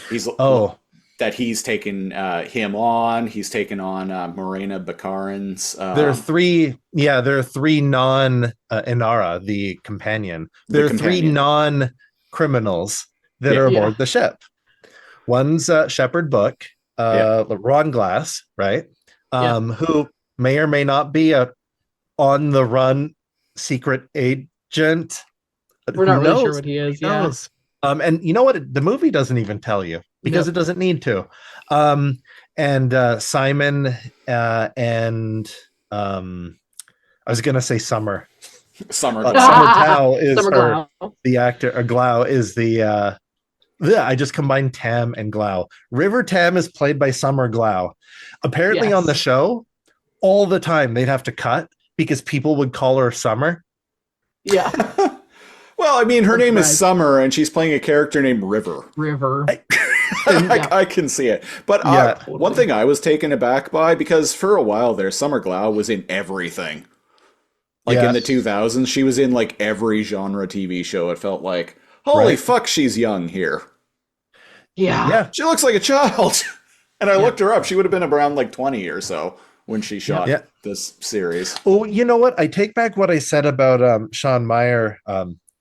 he's taken him on. He's taken on Morena Baccarin's. There are three. Yeah, there are three Inara, the companion. There are three non-criminals that are aboard the ship. One's Shepard Book, Ron Glass, right? Who may or may not be a on-the-run secret agent. We're not really sure what he is. Yeah. And you know what? The movie doesn't even tell you because it doesn't need to. And Simon and I was gonna say Summer. Summer Tao is Summer the actor. Glau is the. I just combined Tam and Glau. River Tam is played by Summer Glau. Apparently on the show, all the time they'd have to cut because people would call her Summer. Yeah. Well, I mean, her name is Summer, and she's playing a character named River. I can see it. But one thing I was taken aback by, because for a while there, Summer Glau was in everything. Like in the 2000s, she was in like every genre TV show. It felt like, holy fuck, she's young here. Yeah. She looks like a child. And I looked her up. She would have been around like 20 or so when she shot this series. Oh, you know what? I take back what I said about Sean Meyer,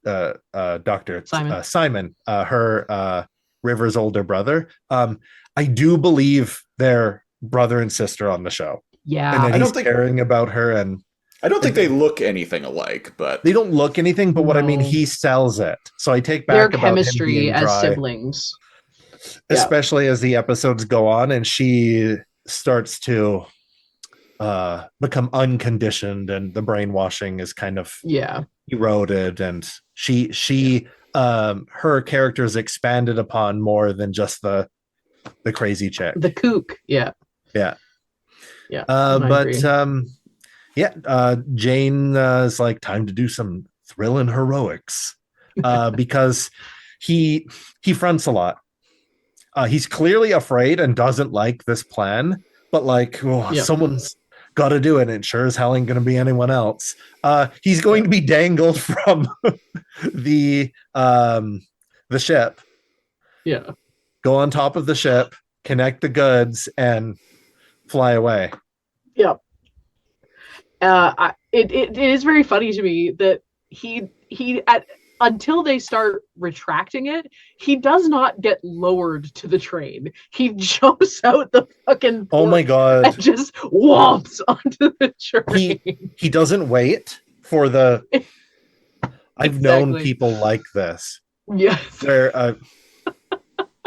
Dr. Simon, her River's older brother. I do believe they're brother and sister on the show. Yeah. And he's caring about her, and I don't think they look anything alike, but they don't look anything. But what I mean, he sells it. So I take back their about chemistry him being as dry, siblings, especially as the episodes go on, and she starts to become unconditioned, and the brainwashing is kind of eroded, and she her character is expanded upon more than just the crazy chick, the kook. Jane is like, time to do some thrill and heroics, because he fronts a lot. He's clearly afraid and doesn't like this plan, but like, gotta do it. And sure as hell ain't gonna be anyone else. He's going to be dangled from the ship, Yeah. go on top of the ship, connect the goods, and fly away. Yeah. It is very funny to me that he until they start retracting it, he does not get lowered to the train. He jumps out the fucking Oh my port god. and just whomps onto the train. He doesn't wait for the I've known Exactly. people like this. Yes. They're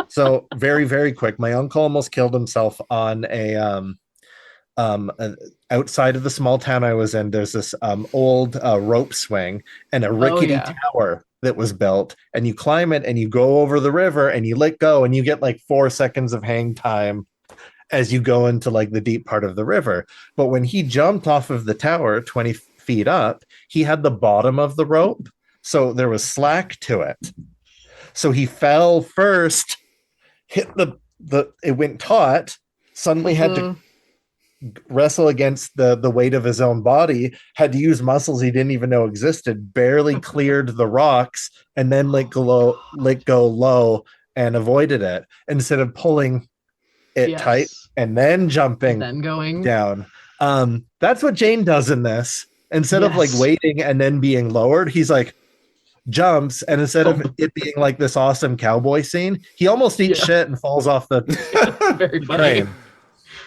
so very, very quick. My uncle almost killed himself on outside of the small town I was in. There's this old rope swing and a rickety yeah. tower that was built, and you climb it and you go over the river and you let go and you get like 4 seconds of hang time as you go into like the deep part of the river. But when he jumped off of the tower 20 feet up, he had the bottom of the rope, so there was slack to it. So he fell first, hit the it went taut, suddenly had to wrestle against the weight of his own body, had to use muscles he didn't even know existed, barely cleared the rocks, and then let go low and avoided it instead of pulling it tight and then jumping then going down. That's what Jane does in this. Instead of like waiting and then being lowered, he's like jumps, and instead of it being like this awesome cowboy scene, he almost eats shit and falls off the very funny. train.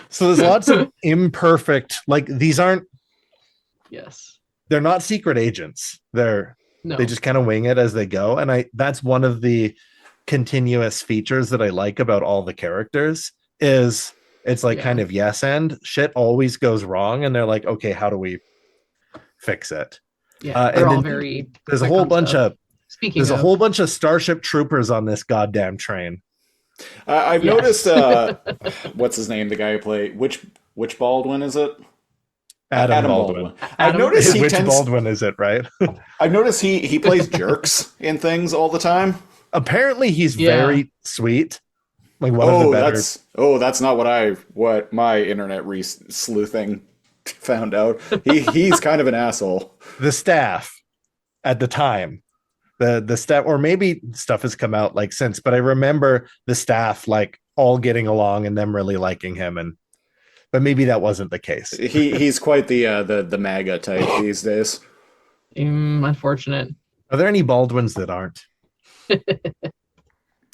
So there's lots of imperfect, like these aren't they're not secret agents. They just kind of wing it as they go. And that's one of the continuous features that I like about all the characters is it's like kind of yes and shit always goes wrong, and they're like, okay, how do we fix it? They're all very there's a whole bunch stuff. of a whole bunch of Starship Troopers on this goddamn train. I've noticed what's his name, the guy who played which Baldwin is it? Adam Baldwin. I've noticed which Baldwin is it, right? I've noticed he plays jerks in things all the time. Apparently he's very sweet. Like one of the better. That's not what my internet sleuthing found out. He's kind of an asshole. The staff at the time, the staff, or maybe stuff has come out like since, but I remember the staff like all getting along and them really liking him, but maybe that wasn't the case. He's quite the MAGA type these days. Unfortunate. Are there any Baldwins that aren't?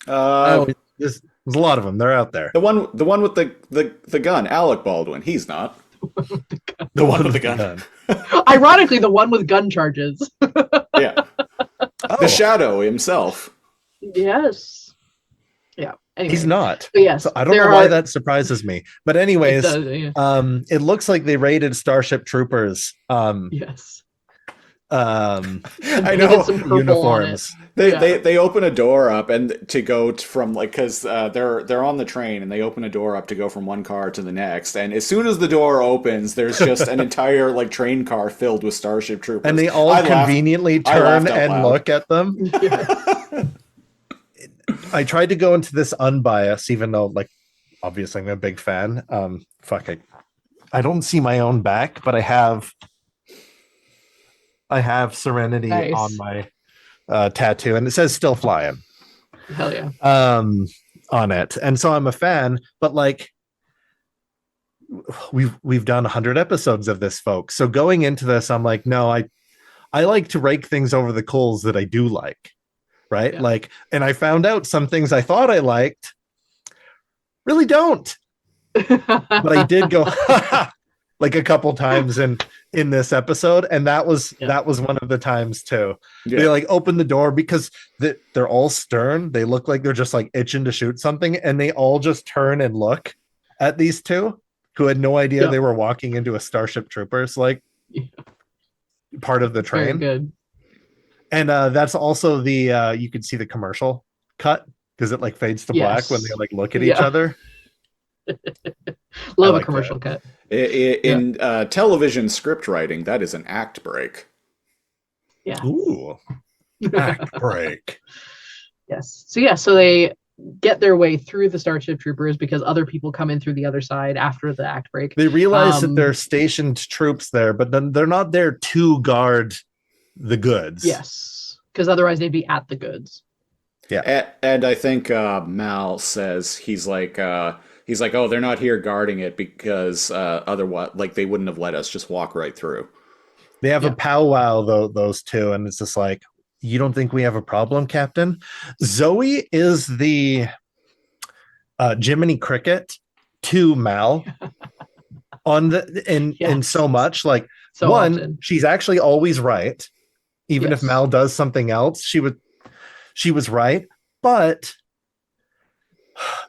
There's a lot of them. They're out there. The one with the gun, Alec Baldwin. He's not. The one with the gun. Ironically, the one with gun charges. Yeah. The Shadow himself. Yes. Yeah. Anyway. He's not. But yes. So I don't know why that surprises me. But anyways, it looks like they raided Starship Troopers. Yes. I know uniforms. They open a door up and to go from like because they're on the train and they open a door up to go from one car to the next, and as soon as the door opens, there's just an entire like train car filled with Starship Troopers, and they all conveniently turn and look at them. Yeah. I tried to go into this unbiased, even though like obviously I'm a big fan. I don't see my own back, but I have Serenity on my tattoo, and it says "Still Flying." Hell yeah. On it, and so I'm a fan. But like, we've done 100 episodes of this, folks. So going into this, I'm like, no, I like to rake things over the coals that I do like, right? Yeah. Like, and I found out some things I thought I liked really don't, but I did go like a couple times in this episode, and that was one of the times too. They like open the door because they're all stern. They look like they're just like itching to shoot something, and they all just turn and look at these two who had no idea they were walking into a Starship Troopers like part of the train. Very good. And that's also the you could see the commercial cut because it like fades to black when they like look at each other. Love a commercial cut. In television script writing, that is an act break. Yeah. Ooh. Act break. Yes. So they get their way through the Starship Troopers because other people come in through the other side after the act break. They realize that they're stationed troops there, but then they're not there to guard the goods. Yes, because otherwise they'd be at the goods. Yeah. And I think Mal says he's like, oh, they're not here guarding it because otherwise, like, they wouldn't have let us just walk right through. They have a powwow, though, those two, and it's just like, you don't think we have a problem, Captain? Zoe is the Jiminy Cricket to Mal on the in so much. Like, So one, often. she's actually always right. Even if Mal does something else, she was right, but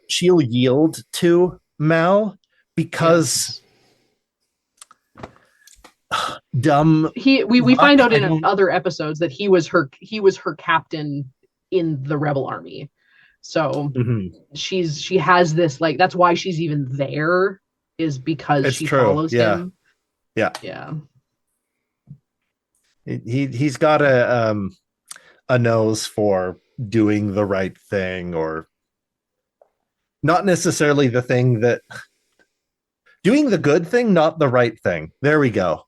she'll yield to Mal because dumb. We find out in other episodes that he was her captain in the rebel army. So she has this, like, that's why she's even there, is because she follows him. Yeah. He's got a nose for doing the right thing, or not necessarily the thing that doing the good thing, not the right thing. There we go.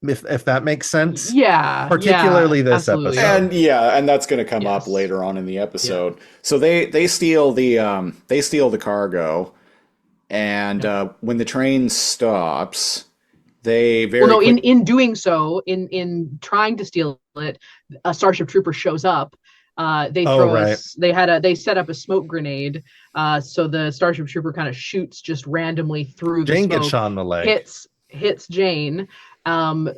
If that makes sense. Yeah. Particularly this absolutely. episode. And that's going to come up later on in the episode. Yeah. So they steal the cargo, and when the train stops, they in doing so, in trying to steal it, a Starship Trooper shows up. They set up a smoke grenade, so the Starship Trooper kind of shoots just randomly through the Jane smoke, gets shot in the leg. Hits Jane. Mal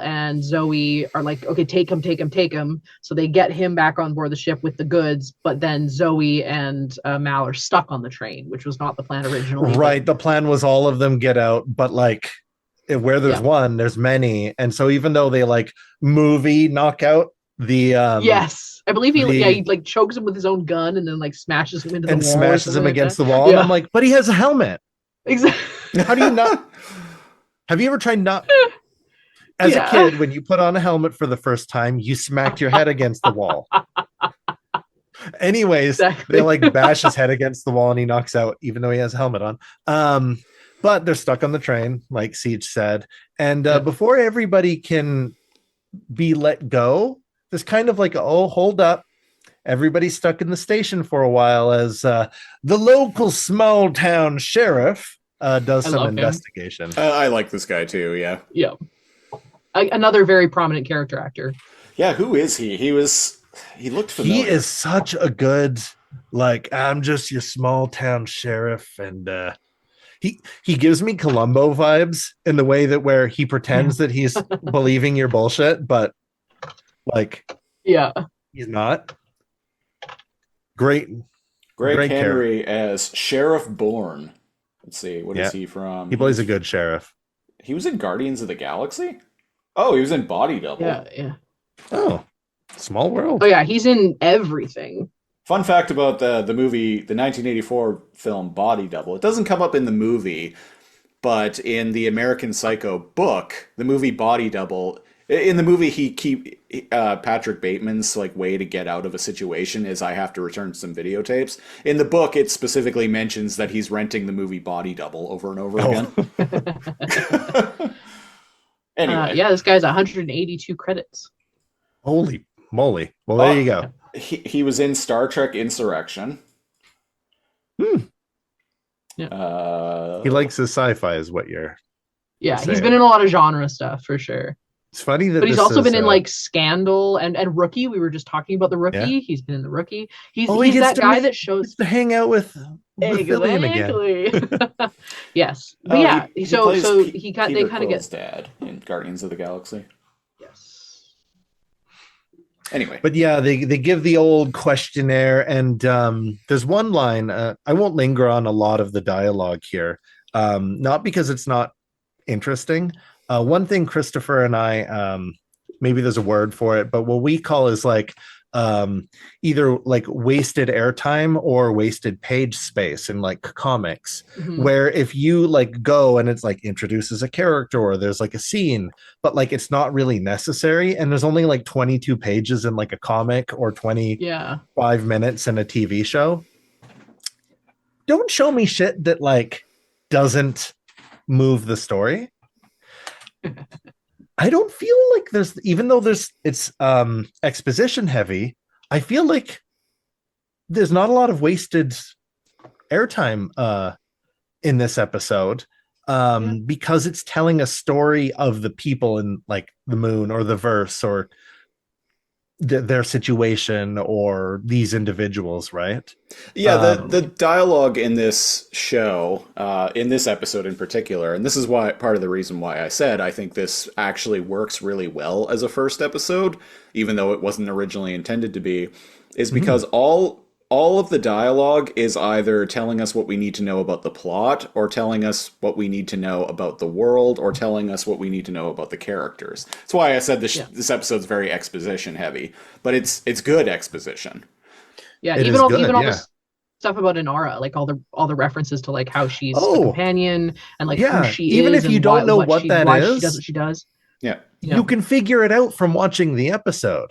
and Zoe are like, okay, take him. So they get him back on board the ship with the goods, but then Zoe and Mal are stuck on the train, which was not the plan originally. Right. The plan was all of them get out, but like, where there's one, there's many. And so even though they like movie knock out the yes, I believe he like chokes him with his own gun and then like smashes him into the wall, smashes him against the wall. And I'm like, but he has a helmet. Exactly. How do you not? Have you ever tried not? As a kid, when you put on a helmet for the first time, you smacked your head against the wall. Anyways, they like bash his head against the wall and he knocks out, even though he has a helmet on. But they're stuck on the train, like Siege said. And before everybody can be let go, there's kind of like, hold up. Everybody's stuck in the station for a while as the local small town sheriff does some investigation. I like this guy too. Yeah. Yeah. Another very prominent character actor. Yeah. Who is he? He looked familiar. He is such a good, like, I'm just your small town sheriff. And he gives me Columbo vibes in the way that where he pretends that he's believing your bullshit, but like, he's not. Great Henry as Sheriff Bourne. Let's see, what is he from? He plays a good sheriff. He was in Guardians of the Galaxy? Oh, he was in Body Double. Yeah. Oh, small world. Oh yeah, he's in everything. Fun fact about the movie, the 1984 film Body Double. It doesn't come up in the movie, but in the American Psycho book, the movie Body Double, in the movie Patrick Bateman's like way to get out of a situation is I have to return some videotapes. In the book, it specifically mentions that he's renting the movie Body Double over and over again. Anyway. This guy's 182 credits. Holy moly. Well, there you go. He was in Star Trek Insurrection. Yeah. He likes his sci-fi is what you're saying. He's been in a lot of genre stuff for sure. It's funny that but he's also been in like Scandal and Rookie. We were just talking about the Rookie. Yeah. He's been in the Rookie. He's that guy that shows to hang out with Fillion again. Yes, but they kind of get dad in Guardians of the Galaxy. Yes. Anyway, but yeah, they give the old questionnaire, and there's one line. I won't linger on a lot of the dialogue here, not because it's not interesting. One thing Christopher and I, maybe there's a word for it, but what we call is like either like wasted airtime or wasted page space in like comics, where if you like go and it's like introduces a character or there's like a scene, but like it's not really necessary, and there's only like 22 pages in like a comic or 25 minutes in a TV show. Don't show me shit that like doesn't move the story. I don't feel like there's, even though it's exposition heavy, I feel like there's not a lot of wasted airtime in this episode, because it's telling a story of the people in like the moon or the verse or their situation or these individuals, right? Yeah, the dialogue in this show, in this episode in particular, and this is why part of the reason why I said I think this actually works really well as a first episode, even though it wasn't originally intended to be, is because all of the dialogue is either telling us what we need to know about the plot, or telling us what we need to know about the world, or telling us what we need to know about the characters. That's why I said this episode's very exposition heavy, but it's good exposition. Yeah, It even is all good, even all yeah. the stuff about Inara, like all the references to like how she's the companion and like who she even is, if you and don't know what why she does is, what she does. Yeah. you can figure it out from watching the episode.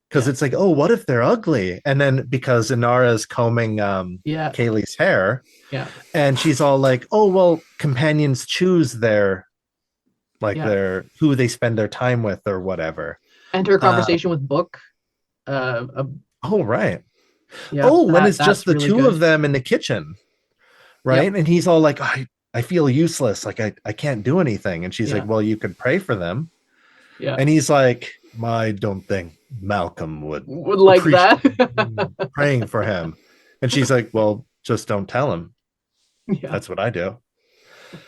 Because it's like, oh, what if they're ugly? And then because Inara's combing Kaylee's hair, and she's all like, oh, well, companions choose their who they spend their time with or whatever. And her conversation with Book. Right. Yeah, when it's just the really two good. of them in the kitchen, right? And he's all like, I feel useless, like I can't do anything. And she's like, well, you could pray for them. Yeah. And he's like, I don't think Malcolm would like that. Praying for him. And she's like, well, just don't tell him. Yeah. That's what I do.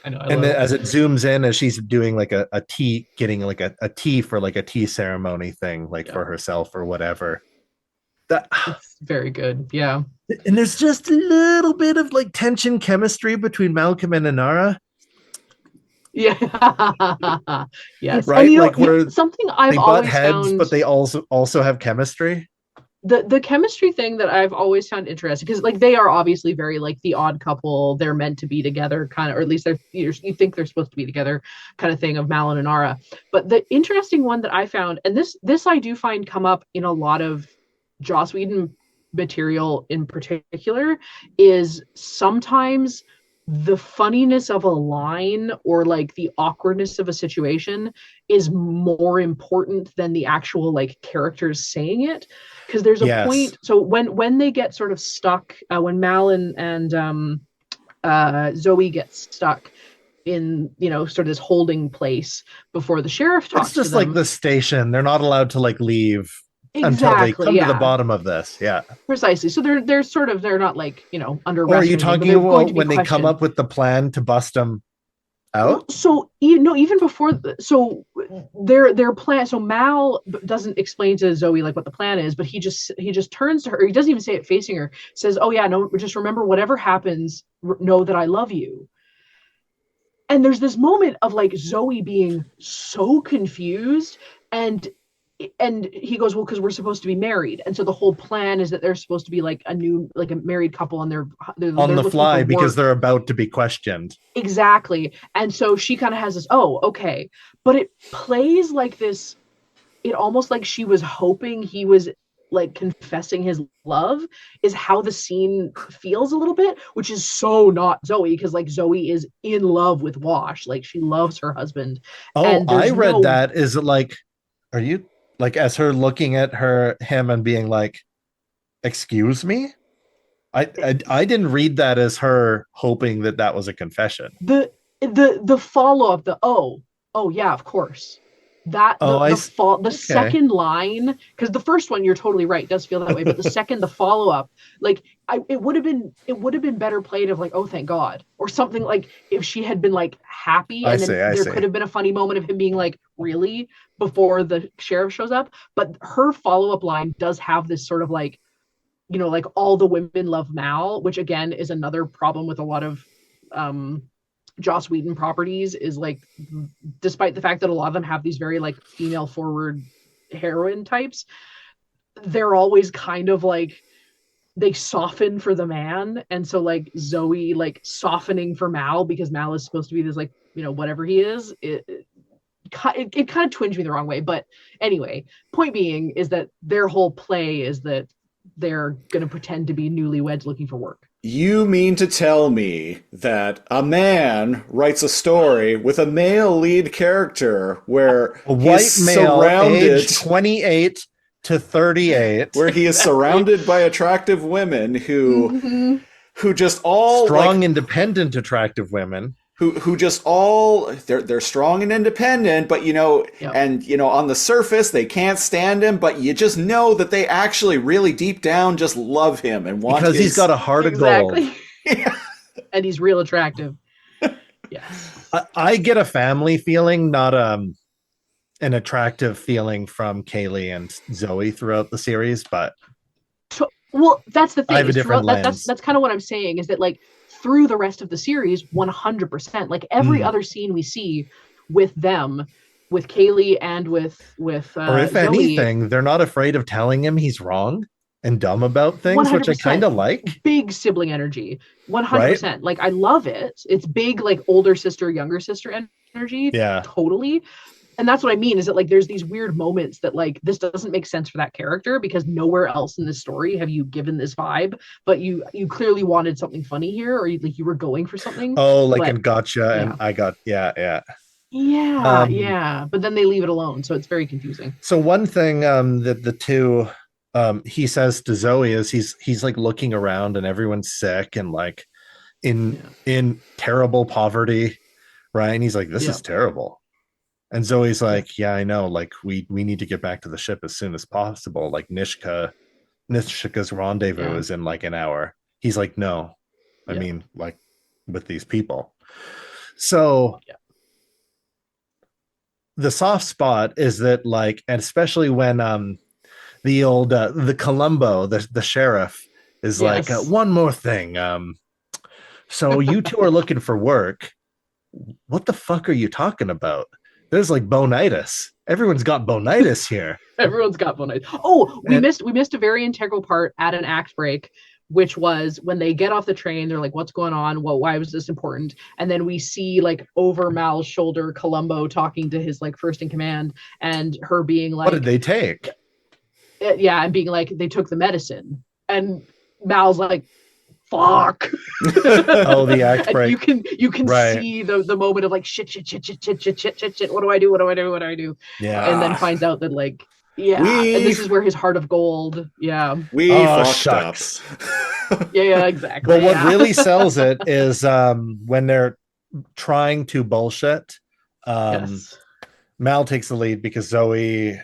I know. And then as it zooms in, as she's doing like a tea, getting like a tea for like a tea ceremony thing, like for herself or whatever. It's very good. Yeah. And there's just a little bit of like tension chemistry between Malcolm and Inara. Yeah. Yes. Right. And like where something I've always heads, found, but they also have chemistry. The chemistry thing that I've always found interesting, because like they are obviously very like the odd couple, they're meant to be together kind of, or at least you think they're supposed to be together kind of thing of Mal and Inara. But the interesting one that I found, and this I do find come up in a lot of Joss Whedon material in particular, is sometimes the funniness of a line or like the awkwardness of a situation is more important than the actual like characters saying it, because there's a point. So when they get sort of stuck, when Mal and Zoe gets stuck in sort of this holding place before the sheriff talks to them. It's just like the station. They're not allowed to like leave until they come to the bottom of this. Yeah, precisely. So they're not like under arrest. Or are you talking about when they come up with the plan to bust them out? So even before their plan. So Mal doesn't explain to Zoe like what the plan is, but he just turns to her. He doesn't even say it facing her. Says, "Oh yeah, no, just remember, whatever happens, know that I love you." And there's this moment of like Zoe being so confused, and he goes, well, because we're supposed to be married, and so the whole plan is that they're supposed to be like a married couple, and they're on the fly because they're about to be questioned. Exactly. And so she kind of has this, oh, okay, but it plays like this. It almost like she was hoping he was like confessing his love, is how the scene feels a little bit, which is so not Zoe, because like Zoe is in love with Wash, like she loves her husband. Oh, I read that. Is it like, are you like, as her looking at him and being like, excuse me? I didn't read that as her hoping that was a confession. The follow-up, oh yeah, of course. That the second line, because the first one, you're totally right, does feel that way, but the second, the follow-up, like it would have been better played of like, oh thank God, or something, like if she had been like happy, and there could have been a funny moment of him being like, really, before the sheriff shows up. But her follow-up line does have this sort of like, like all the women love Mal, which again is another problem with a lot of Joss Whedon properties, is like, despite the fact that a lot of them have these very like female forward heroine types, they're always kind of like they soften for the man, and so like Zoe like softening for Mal because Mal is supposed to be this like whatever he is. It kind of twinged me the wrong way, but anyway, point being is that their whole play is that they're going to pretend to be newlyweds looking for work. You mean to tell me that a man writes a story with a male lead character where A white he's male, surrounded, age 28 to 38, where he is surrounded by attractive women who just all strong, like, independent, attractive women. who just all they're strong and independent, but and on the surface they can't stand him, but you just know that they actually really deep down just love him and want Because he's got a heart of gold. And he's real attractive. Yes. I get a family feeling, not an attractive feeling from Kaylee and Zoe throughout the series, but well, that's the thing. I have a different lens. That's kind of what I'm saying is that like through the rest of the series, 100%, like every other scene we see with them, with Kaylee and with or if Zoe, anything, they're not afraid of telling him he's wrong and dumb about things, which I 100%. kind of like. Big sibling energy, 100%. Like I love it. It's big like older sister, younger sister energy. Yeah, totally. And that's what I mean is that like there's these weird moments that like this doesn't make sense for that character because nowhere else in this story have you given this vibe, but you clearly wanted something funny here, or you were going for something. Oh, like but, in Gotcha, and I got yeah. But then they leave it alone, so it's very confusing. So one thing that the two he says to Zoe is he's like looking around and everyone's sick and like in terrible poverty, right? And he's like, this is terrible. And Zoe's like, yeah, I know. Like, we need to get back to the ship as soon as possible. Like, Nishka's rendezvous is in like an hour. He's like, no, I mean, like, with these people. So the soft spot is that, like, and especially when the old the Columbo, the sheriff, is like, one more thing. So you two are looking for work. What the fuck are you talking about? There's like bonitis. Everyone's got bonitis here. Everyone's got bonitis. Oh, we missed a very integral part at an act break, which was when they get off the train. They're like, "What's going on? Why was this important?" And then we see like over Mal's shoulder, Columbo talking to his like first in command, and her being like, "What did they take?" Yeah, and being like, "They took the medicine." And Mal's like, fuck. Oh, the act break. You can see the moment of like shit. What do I do? Yeah. And then finds out that like, and this is where his heart of gold. Yeah. We fucked up. Yeah, exactly. Well, what really sells it is when they're trying to bullshit. Mal takes the lead because Zoe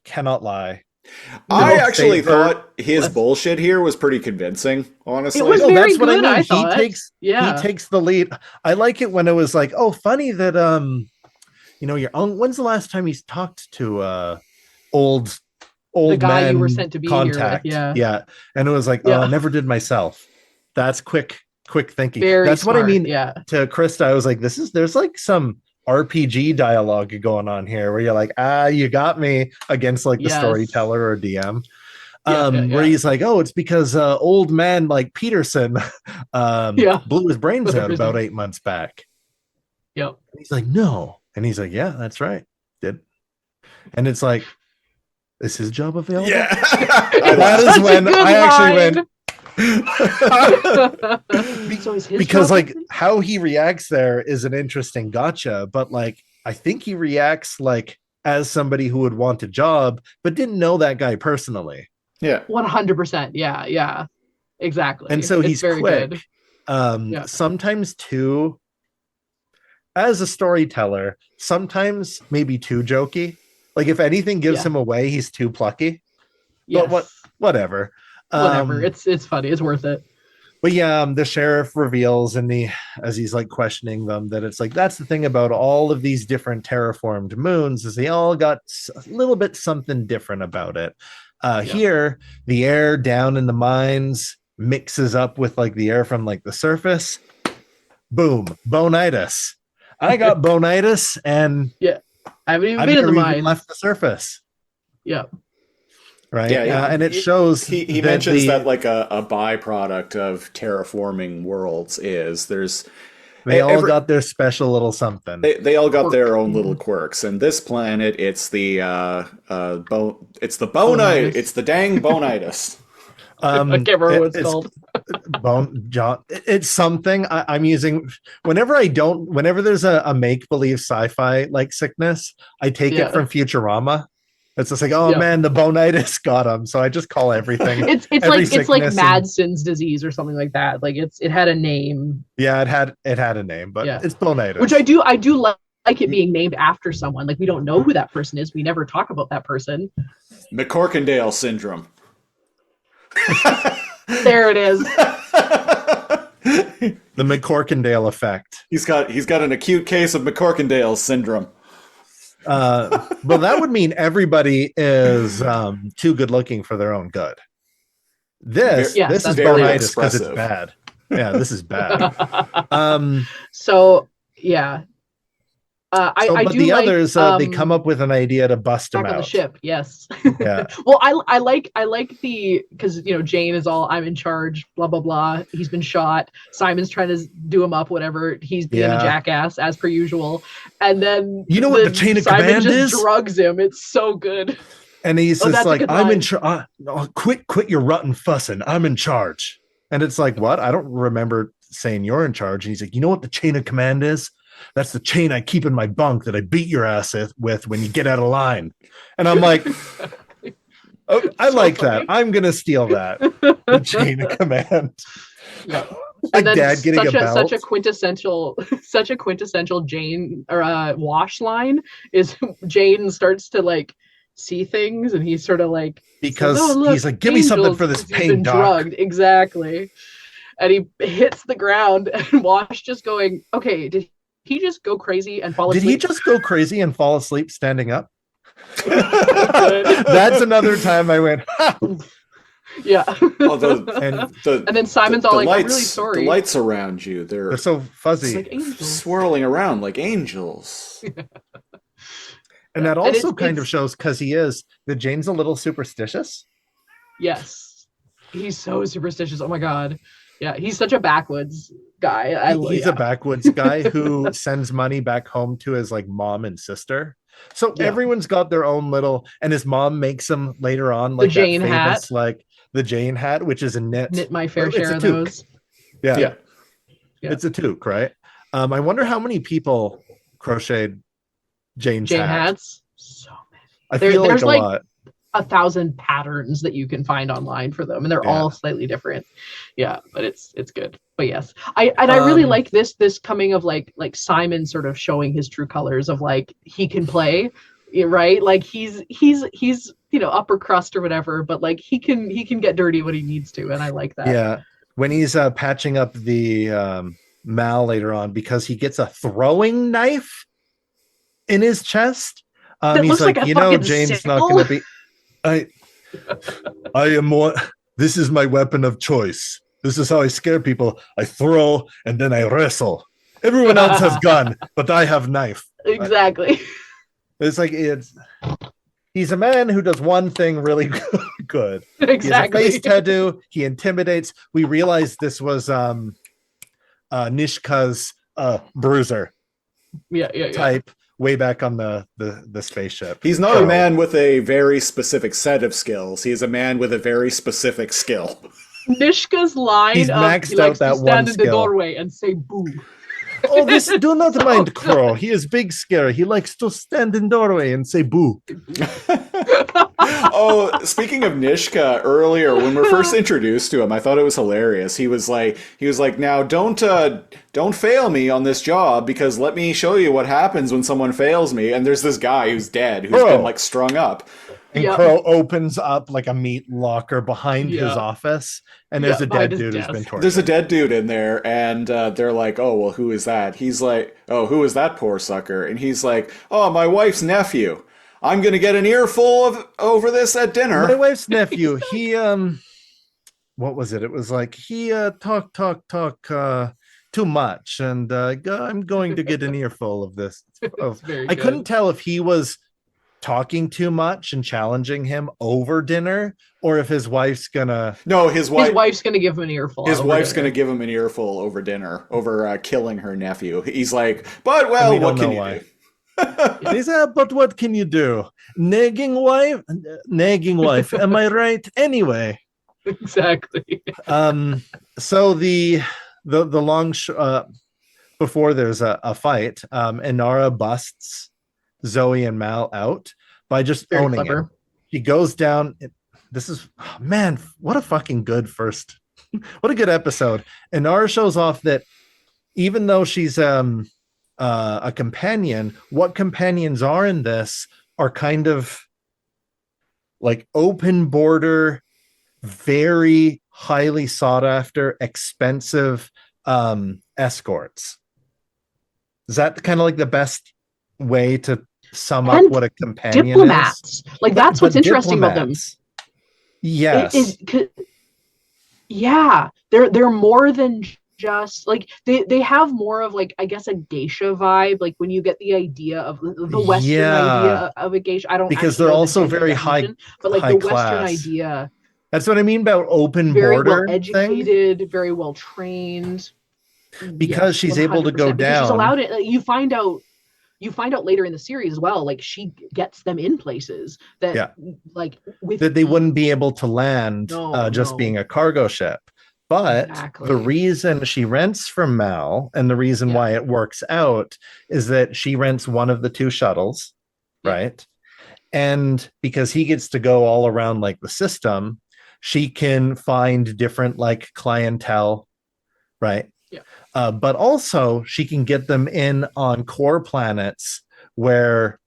cannot lie. I actually thought his bullshit here was pretty convincing, honestly. It was very that's what good, I mean. I He takes the lead. I like it when it was like, oh, funny that your when's the last time he's talked to old the guy man you were sent to be contact? Here with, yeah. And it was like, oh, I never did myself. That's quick thinking. That's smart, what I mean. Yeah. To Krista, I was like, there's like some RPG dialogue going on here where you're like, you got me, against like the storyteller or DM. Where he's like, oh, it's because old man like Peterson blew his brains out about 8 months back. Yep. And he's like, no. And he's like, yeah, that's right. Did. And it's like, is his job available? Yeah. That is when I actually went. Because like how he reacts there is an interesting gotcha, but like I think he reacts like as somebody who would want a job but didn't know that guy personally. 100%. Yeah, exactly. And so he's very quick. Good. Sometimes too, as a storyteller, sometimes maybe too jokey. Like if anything gives him away, he's too plucky. But whatever. It's funny. It's worth it. But the sheriff reveals as he's like questioning them that it's like, that's the thing about all of these different terraformed moons is they all got a little bit something different about it. Here, the air down in the mines mixes up with like the air from like the surface. Boom, bonitis. I got bonitis, and I haven't even been in the mines. Left the surface. Yeah. right? Yeah, And it shows he that mentions the that like a byproduct of terraforming worlds is there's they all every, got their special little something. they all got their Quirk. own little quirks. And this planet, it's the bonite, Bonitis. it's the dang bonitis. I can't remember what it's It's called. bone John. It's something I'm using whenever there's a make believe sci-fi like sickness, I take it Yeah. from Futurama. It's just like, oh Yeah. man, the bonitis got him. So I just call everything It's every like sickness Madsen's disease or something like that. Like it had a name. yeah, it had a name, but Yeah. it's bonitis. Which I do like it being named after someone. Like we don't know who that person is. We never talk about that person. McCorkindale syndrome. There it is. The McCorkindale effect. He's got an acute case of McCorkindale syndrome. Well, that would mean everybody is too good looking for their own good. This Yeah, this is that's very bonitis because it's expressive. bad. Yeah, this is bad. So yeah. I but do the like, others, they come up with an idea to bust back him on the out. ship. Yes. Yeah. Well, I like the because Jane is all I'm in charge. Blah blah blah. He's been shot. Simon's trying to do him up. Whatever. He's being a Yeah. jackass as per usual. And then You know what the chain of Simon command just is? drugs him. It's so good. And he's Oh, just that's a like, good I'm in line. charge. Quit your rotten fussing. I'm in charge. And it's like, what? I don't remember saying you're in charge. And he's like, you know what the chain of command is? That's the chain I keep in my bunk that I beat your ass with when you get out of line. And I'm like, oh, I So like funny. that. I'm going to steal that. The chain of command. Yeah. Like And then dad getting a belt. such a quintessential Jane or wash line is Jane starts to like see things and he's sort of like Because says, "Oh, look, he's like, give me something angels," for this 'cause he's pain, been doc. drugged. Exactly. And he hits the ground and Wash just going, okay, did he just go crazy and fall Did asleep? he just go crazy and fall asleep standing up? That's another time I went, ha! Yeah. And And then Simon's all like, I'm really sorry. The lights around you, they're so It's fuzzy. like angels. swirling around like angels. And that And also it's- kind of it's- shows because that Jane's a little superstitious. Yes. He's so superstitious. Oh my god. Yeah, he's such a backwoods guy. He's a backwoods guy who sends money back home to his like mom and sister. So Yeah. everyone's got their own little, and his mom makes him later on like Jane that famous hat. like the Jane hat, which is a knit my fair it's share a of toque. those. Yeah. Yeah. Yeah. It's a toque, right? I wonder how many people crocheted Jane's Jane hat. hats. So many. I There- feel like there's a like- lot. 1,000 patterns that you can find online for them, and they're Yeah. all slightly different. Yeah, but it's good. But yes, I really like this coming of like Simon sort of showing his true colors of like he can play, right? Like he's upper crust or whatever, but like he can get dirty when he needs to, and I like that. Yeah. When he's patching up the Mal later on because he gets a throwing knife in his chest. That He's looks like, like a you know, fucking James not sickle." going to be. I am more. This is my weapon of choice. This is how I scare people. I throw and then I wrestle. Everyone else has gun, but I have knife. Exactly. It's like he's a man who does one thing really good. Exactly. He has a face tattoo. He intimidates. We realized this was Nishka's bruiser Yeah. type way back on the spaceship. He's not a man with a very specific set of skills. He is a man with a very specific skill. Nishka's line He's of maxed he likes out that to stand one in the skill. doorway and say boo. Oh, this do not So mind good. Crow. He is big scary. He likes to stand in doorway and say boo. Oh, speaking of Nishka, earlier when we're first introduced to him, I thought it was hilarious. He was like, now don't fail me on this job because let me show you what happens when someone fails me. And there's this guy who's dead, who's Bro. been like strung up. And Yep. Crow opens up like a meat locker behind his Yeah. office, and there's Yeah, a behind dead his dude who's been desk. tortured. There's a dead dude in there, and they're like, oh, well, who is that? He's like, oh, who is that poor sucker? And he's like, oh, my wife's nephew. I'm going to get an earful of over this at dinner. My wife's nephew. He what was it? It was like he talk too much, and I'm going to get an earful of this. It's very I good. couldn't tell if he was talking too much and challenging him over dinner, or if his wife's gonna. No, His wife's going to give him an earful. His over wife's dinner. going to give him an earful over dinner, over killing her nephew. He's like, but And well, we what don't can know you why. do? And he said, but what can you do? Nagging wife? Nagging wife. Am I right? Anyway. Exactly. So the long before there's a fight, Inara busts Zoe and Mal out by just Very owning clever. it. He goes down. This is man, what a fucking good first, what a good episode. Inara shows off that even though she's a companion, what companions are in this are kind of like open border, very highly sought after, expensive escorts. Is that kind of like the best way to sum up And what a companion diplomats. is? Like that's what's interesting about them. Diplomats. Yes. Yeah, they're more than just like they have more of like I guess a geisha vibe. Like when you get the idea of the Western Yeah. idea of a geisha. I don't Because actually they're know the also geisha very high, definition, but like high the Western class. idea, That's what I mean about open very well border thing. educated, very well trained. Because she's able to go 100%. Because she's down. allowed it. You find out later in the series as well, like she gets them in places that Yeah. like with that they wouldn't be able to land just No. being a cargo ship. But Exactly. the reason she rents from Mal and the reason Yeah. why it works out is that she rents one of the two shuttles, Yeah. right? And because he gets to go all around like the system, she can find different like clientele, right? Yeah. But also she can get them in on core planets where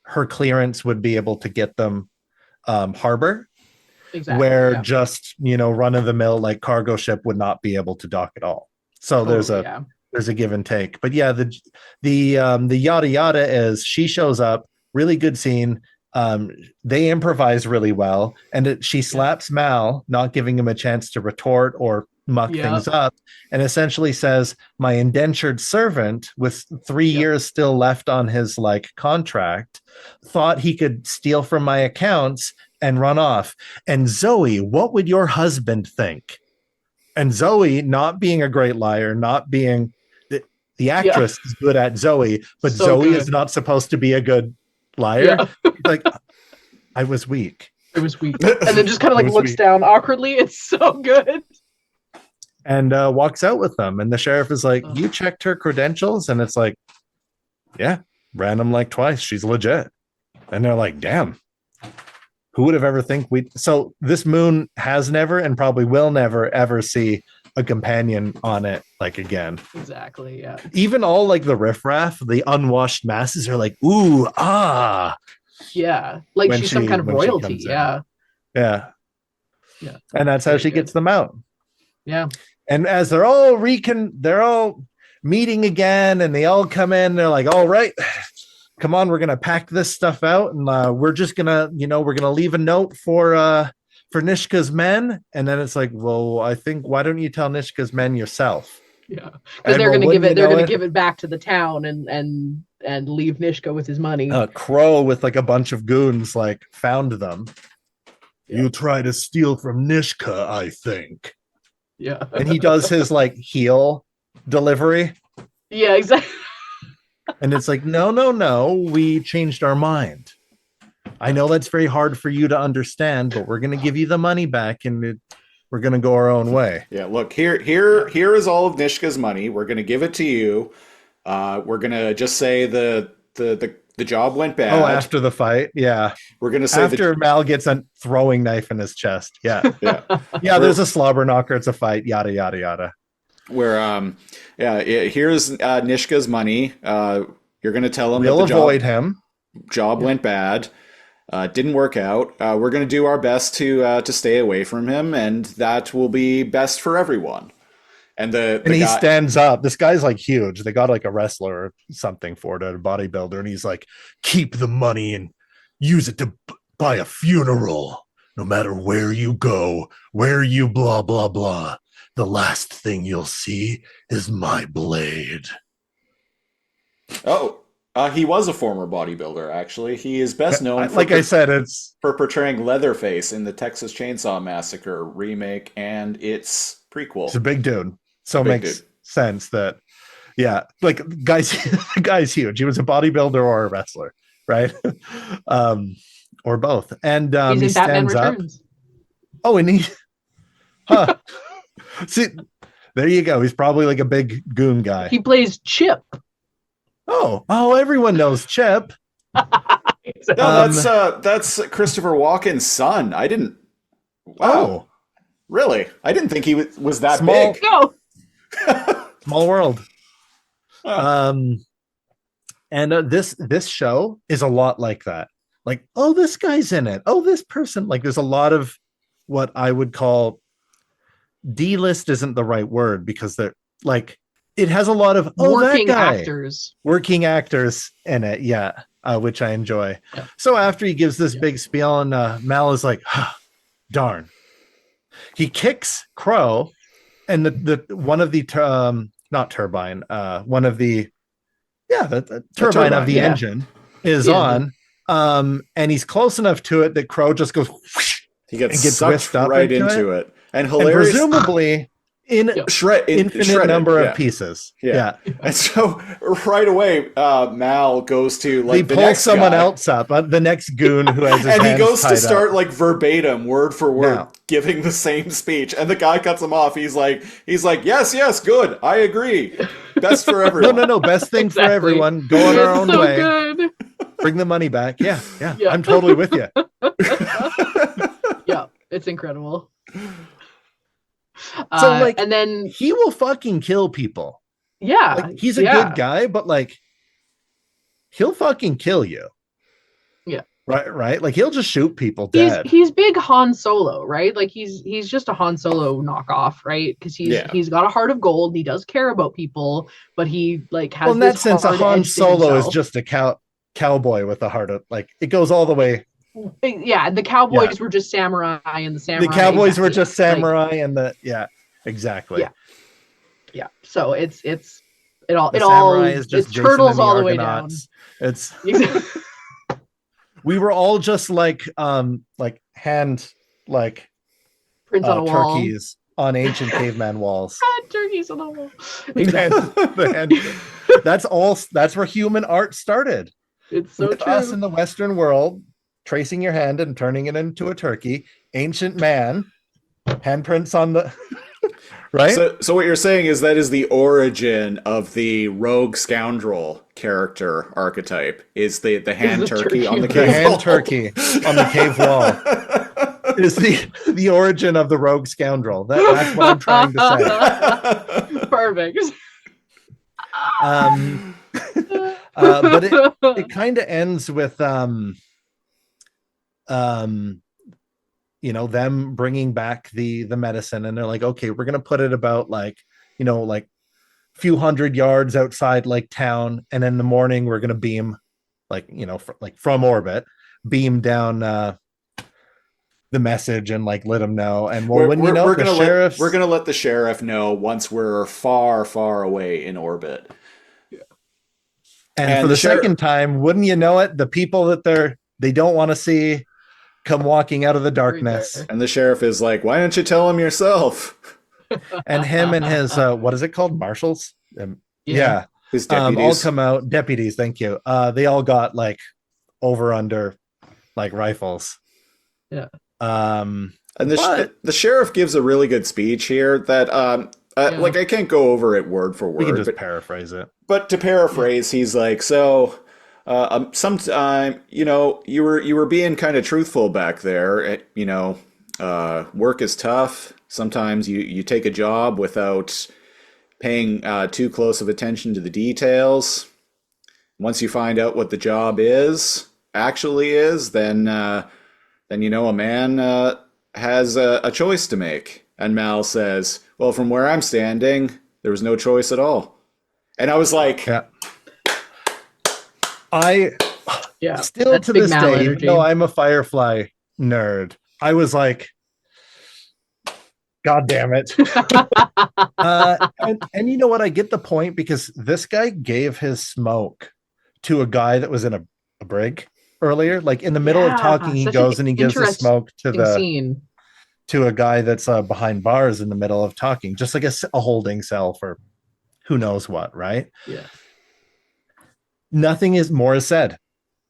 her clearance would be able to get them harbor, Exactly. where yeah. just run of the mill like cargo ship would not be able to dock at all. So Totally, there's a give and take. But yeah, the yada yada is she shows up, really good scene. They improvise really well, and she slaps Mal, not giving him a chance to retort or muck things up, and essentially says, my indentured servant with 3 years still left on his like contract thought he could steal from my accounts and run off. And Zoe, what would your husband think? And Zoe, not being a great liar, not being the actress is good at Zoe, but So Zoe good. is not supposed to be a good liar. Like, I was weak. It was weak. And then just kind of like was looks weak. down awkwardly. It's so good. And walks out with them. And the sheriff is like, you checked her credentials? And it's like, yeah, ran them like twice. She's legit. And they're like, damn. Who would have ever think so this moon has never and probably will never ever see a companion on it like again. Exactly. Yeah. Even all like the riffraff, the unwashed masses are like, ooh, ah. Yeah. Like When she's some kind of when she royalty. comes in. Yeah. Yeah. Yeah. And that's how Very she good. gets them out. Yeah. And as they're all meeting again, and they all come in, they're like, all right, come on, we're gonna pack this stuff out, and we're just gonna, we're gonna leave a note for Nishka's men. And then it's like, well, I think why don't you tell Nishka's men yourself? Yeah. Because they're well, gonna give wouldn't it, you they're know gonna it? give it back to the town and leave Nishka with his money. Crow with like a bunch of goons like found them. Yeah. You try to steal from Nishka, I think. Yeah. And he does his like heel delivery. Yeah, exactly. And it's like, no, we changed our mind. I know that's very hard for you to understand, but we're going to give you the money back, and we're going to go our own way. Yeah, look, here is all of Nishka's money. We're going to give it to you. We're going to just say the job went bad. Oh, after the fight, yeah. We're going to say after Mal gets a throwing knife in his chest. Yeah, yeah. There's a slobber knocker. It's a fight. Yada yada yada. Where here's Nishka's money. You're going to tell him we'll that the avoid him. Job went bad. Didn't work out. We're going to do our best to stay away from him, and that will be best for everyone. And he guy, stands up. This guy's like huge. They got like a wrestler or something for it, a bodybuilder, and he's like, keep the money and use it to buy a funeral. No matter where you go, where you blah blah blah, the last thing you'll see is my blade. Oh, He was a former bodybuilder, actually. He is best known for, Like I said, it's for portraying Leatherface in the Texas Chainsaw Massacre remake and its prequel. a big dude. So it Big makes dude. sense that, yeah, like the guy's huge. He was a bodybuilder or a wrestler, right? Or both. And He's he in Batman stands up. Returns. Oh, and he, huh? See, there you go. He's probably like a big goon guy. He plays Chip. Oh, everyone knows Chip. No, that's Christopher Walken's son. I didn't. Wow, Oh, really? I didn't think he was that Small- big. No. small world. Huh. And this show is a lot like that. Like, oh, this guy's in it. Oh, this person. Like, there's a lot of what I would call D-list isn't the right word because they're like it has a lot of Working that guy. actors. Working actors in it, yeah, which I enjoy. Yeah. So after he gives this big spiel, and Mal is like, "Darn!" He kicks Crow, and the one of the not turbine, one of the the turbine of the yeah. engine is Yeah. on, and he's close enough to it that Crow just goes, He gets, and gets sucked whisked up right into into it. And and hilarious. presumably in Yeah. infinite shredded, number yeah. of pieces. Yeah. And so right away, Mal goes to They like the pull next someone guy, else up, the next goon who has his and he hands goes to tied start up. like verbatim, word for word, No. giving the same speech, and the guy cuts him off. He's like, yes, good, I agree, best for everyone. No, best thing for Exactly. everyone. Go on our It's own so way. good. Bring the money back. Yeah. Yeah. I'm totally with you. Yeah, it's incredible. So, like, and then He will fucking kill people. yeah, Like, he's a yeah. good guy, but like, he'll fucking kill you. Yeah. Right. Like, he'll just shoot people He's dead. he's big Han Solo, right? Like he's just a Han Solo knockoff, right? Because he's got a heart of gold. And he does care about people, but he like has Well, in that this sense, a hard Han edge to Solo is himself. just a cowboy with a heart of like it goes all the way. Yeah, the cowboys were just samurai, and the samurai. The cowboys were exactly, just samurai, and exactly. Yeah. So it's it all The it all samurai is just it Jason turtles and the all the way down. Argonauts. It's we were all just like hand like Prints on a wall. turkeys on ancient caveman walls. Turkeys on the wall. The hand- that's where human art started. It's so With true. us in the Western world, tracing your hand and turning it into a turkey. Ancient man, handprints on the right. So what you're saying is that is the origin of the rogue scoundrel character archetype is the hand the turkey on the The cave hand wall. turkey on the cave wall is the origin of the rogue scoundrel. That's what I'm trying to say. Perfect. But it kind of ends with them bringing back the medicine, and they're like, okay, we're gonna put it about like few hundred yards outside like town, and in the morning we're gonna beam from orbit beam down the message and like let them know. And well, when we're the gonna sheriff's we're gonna let the sheriff know once we're far away in orbit. and for the second time, wouldn't you know it, the people that they don't want to see come walking out of the darkness. Right And the sheriff is like, why don't you tell him yourself? And him and his what is it called, marshals? Yeah. His All deputies. come out, deputies, thank you. They all got like over under like rifles. Yeah. And the sheriff gives a really good speech here that like I can't go over it word for word. We can just paraphrase it. But to paraphrase, he's like, so sometime, you were being kind of truthful back there. Work is tough. Sometimes you take a job without paying too close of attention to the details. Once you find out what the job actually is, then a man has a choice to make. And Mal says, well, from where I'm standing, there was no choice at all. And I was like, Still that's to big this Mal day, energy. Even though I'm a Firefly nerd, I was like, God damn it. And you know what? I get the point because this guy gave his smoke to a guy that was in a brig earlier. Like in the middle of talking, he such an goes and he gives the interesting smoke scene. to a guy that's behind bars in the middle of talking, just like a holding cell for who knows what, right? Yeah. Nothing is more is said.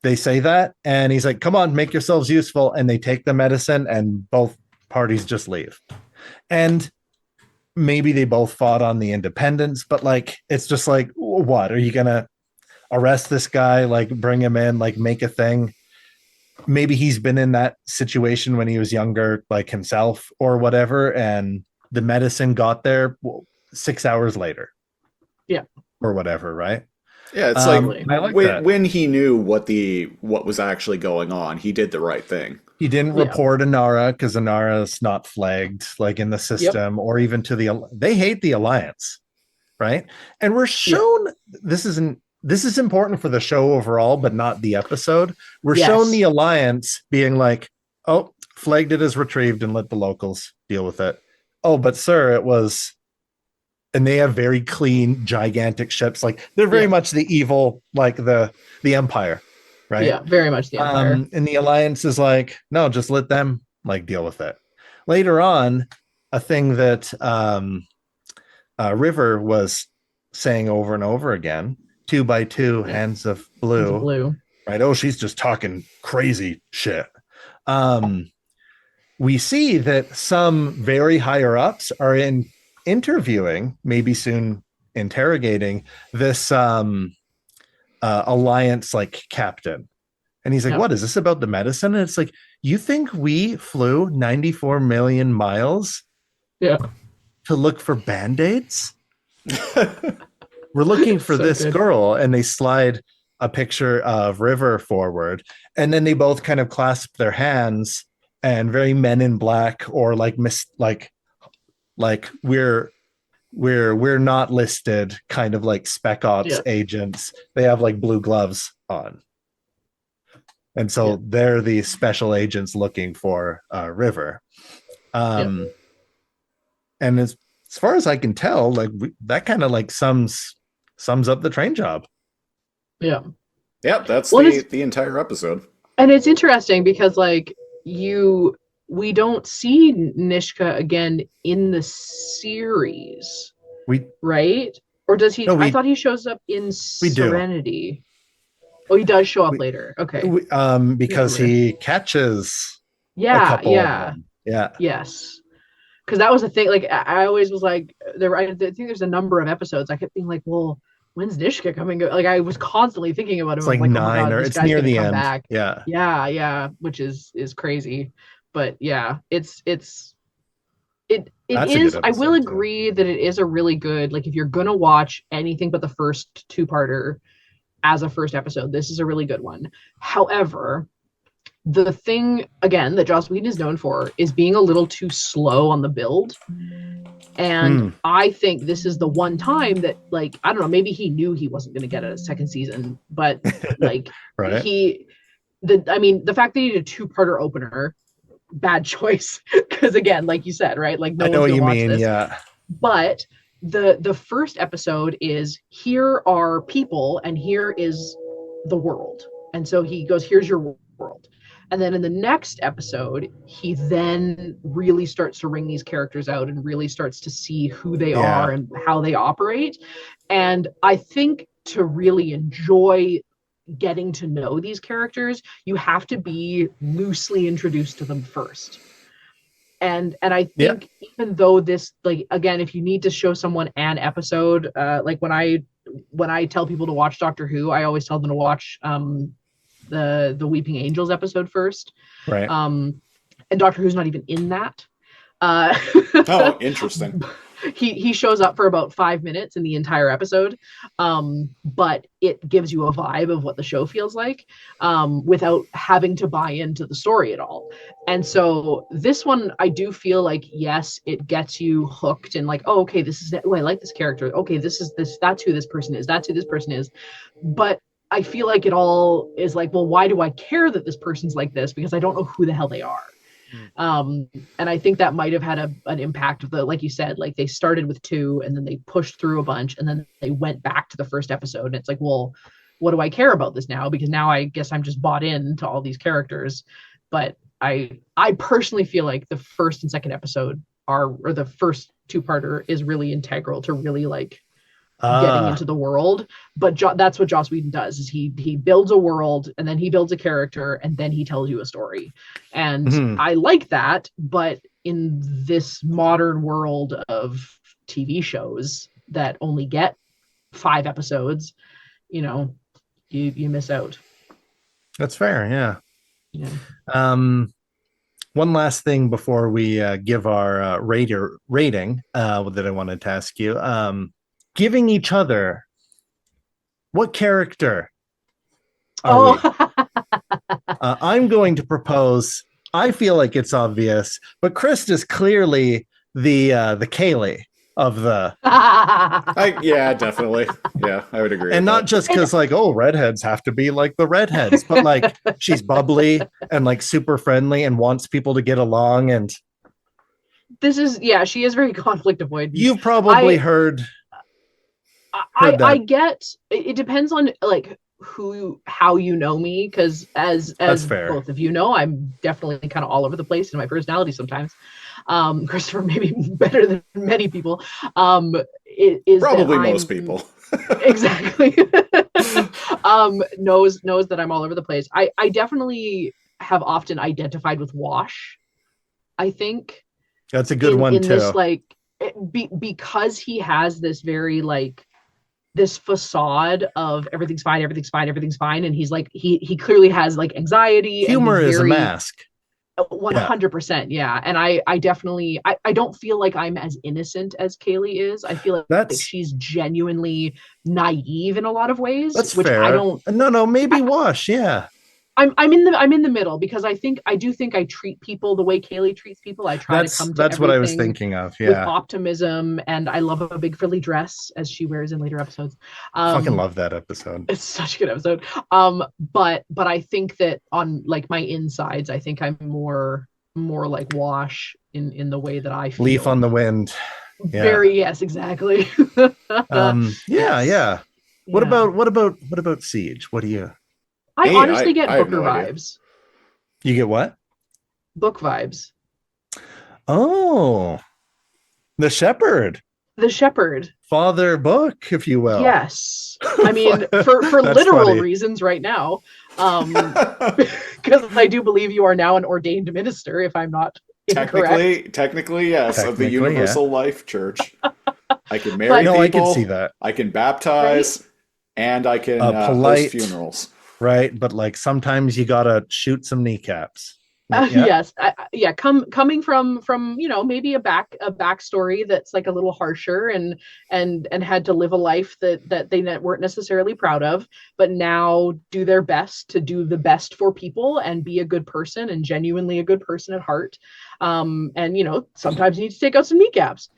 They say that, and he's like, come on, make yourselves useful. And they take the medicine, and both parties just leave. And maybe they both fought on the independence, but like, it's just like, what? Are you going to arrest this guy, like bring him in, like make a thing? Maybe he's been in that situation when he was younger, like himself or whatever. And the medicine got there 6 hours later. Yeah. Or whatever, right? Yeah, it's I like like when he knew what was actually going on, he did the right thing. He didn't report Inara because Inara is not flagged like in the system or even to they hate the Alliance, right? And we're shown this is important for the show overall, but not the episode. We're shown the Alliance being like, oh, flagged it as retrieved and let the locals deal with it. Oh, but sir, it was. And they have very clean, gigantic ships. Like they're very much the evil, like the Empire, right? Yeah, very much the Empire. And the Alliance is like, no, just let them like deal with it. Later on, a thing that River was saying over and over again, 2x2 hands of blue. Right? Oh, she's just talking crazy shit. We see that some very higher ups are interviewing, maybe soon interrogating this Alliance like captain. And he's like, what is this about the medicine? And it's like, you think we flew 94 million miles to look for band-aids? We're looking for this girl. And they slide a picture of River forward. And then they both kind of clasp their hands and very Men in Black or like we're not listed kind of like spec ops agents. They have like blue gloves on. And so they're the special agents looking for River. And as far as I can tell, like that kind of like sums up the train job. Yeah. Yep, that's the entire episode. And it's interesting because like we don't see Nishka again in the series. Right? Or does he? No, I thought he shows up in Serenity. Oh, he does show up later. Okay. Because he catches a couple of them. Yeah. Yes. Because that was the thing. Like I always was like, I think there's a number of episodes. I kept being like, well, when's Nishka coming? Like I was constantly thinking about him. It's like 9 oh God, or it's near the end. Back. Yeah. Which is crazy. But yeah, it is. I will agree that it is a really good, like if you're gonna watch anything but the first two-parter as a first episode, this is a really good one. However, the thing again that Joss Whedon is known for is being a little too slow on the build. And I think this is the one time that, like, I don't know, maybe he knew he wasn't gonna get a second season, but like the fact that he did a two-parter opener, bad choice, because again, like you said, right, like no one's gonna watch this. But the first episode is, here are people and here is the world, and so he goes, here's your world. And then in the next episode, he then really starts to wring these characters out and really starts to see who they are and how they operate. And I think to really enjoy getting to know these characters, you have to be loosely introduced to them first. And I think even though this, like, again, if you need to show someone an episode, like when I tell people to watch Doctor Who, I always tell them to watch the Weeping Angels episode first. Right. And Doctor Who's not even in that. Oh, interesting. He shows up for about 5 minutes in the entire episode, but it gives you a vibe of what the show feels like, without having to buy into the story at all. And so this one, I do feel like, yes, it gets you hooked and like, oh, okay, I like this character. Okay, that's who this person is. That's who this person is. But I feel like it all is like, well, why do I care that this person's like this? Because I don't know who the hell they are. And I think that might have had an impact of like you said, like they started with 2 and then they pushed through a bunch and then they went back to the first episode. And it's like, well, what do I care about this now? Because now I guess I'm just bought into all these characters. But I personally feel like the first and second episode or the first two-parter is really integral to really like getting into the world. But that's what Joss Whedon does, is he builds a world, and then he builds a character, and then he tells you a story. And I like that, but in this modern world of TV shows that only get 5 episodes, you miss out. That's fair. Yeah. One last thing before we give our rating that I wanted to ask you. Giving each other, what character are we? I'm going to propose. I feel like it's obvious, but Krista's clearly the Kaylee of the. Yeah, definitely. Yeah, I would agree. And not just because like, oh, redheads have to be like the redheads, but like she's bubbly and like super friendly and wants people to get along. And she is very conflict avoidant. You've probably heard. I get it depends on like how you know me, because as both of you know, I'm definitely kind of all over the place in my personality sometimes. Christopher maybe better than many people. It is probably most people. Exactly. knows that I'm all over the place. I definitely have often identified with Wash. I think that's a good one too. This, like, because he has this very like this facade of everything's fine, and he's like he clearly has like anxiety. Humor is a mask. 100%, yeah. And I definitely I don't feel like I'm as innocent as Kaylee is. I feel like she's genuinely naive in a lot of ways. That's fair. I don't. No, maybe Wash. Yeah. I'm in the middle, because I do think I treat people the way Kaylee treats people. I try to come to that's what I was thinking of. Yeah. With optimism, and I love a big frilly dress, as she wears in later episodes. Fucking love that episode. It's such a good episode. But I think that on like my insides, I think I'm more like Wash in the way that I feel. Leaf on the wind. Yeah. Very, yes, exactly. Yeah. What about Siege? What do you? I honestly get Booker vibes. You get what? Book vibes. Oh, the shepherd. The shepherd. Father Book, if you will. Yes. I mean, for literal reasons right now. Because I do believe you are now an ordained minister, if I'm not incorrect. Technically, yes, of the Universal Life Church. I can marry people. I can see that. I can baptize, right? And I can host funerals. Right, but like sometimes you gotta shoot some kneecaps. Yes, coming from maybe a backstory that's like a little harsher and had to live a life that they weren't necessarily proud of, but now do their best to do the best for people and be a good person and genuinely a good person at heart. And sometimes you need to take out some kneecaps.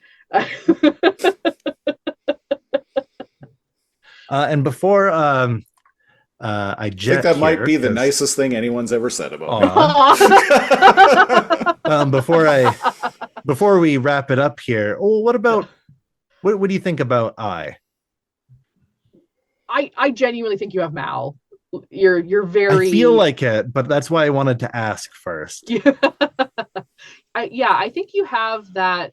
And before I think that might be the nicest thing anyone's ever said about me. Before we wrap it up here, what do you think about I genuinely think you have Mal. You're very. I feel like it, but that's why I wanted to ask first. I think you have that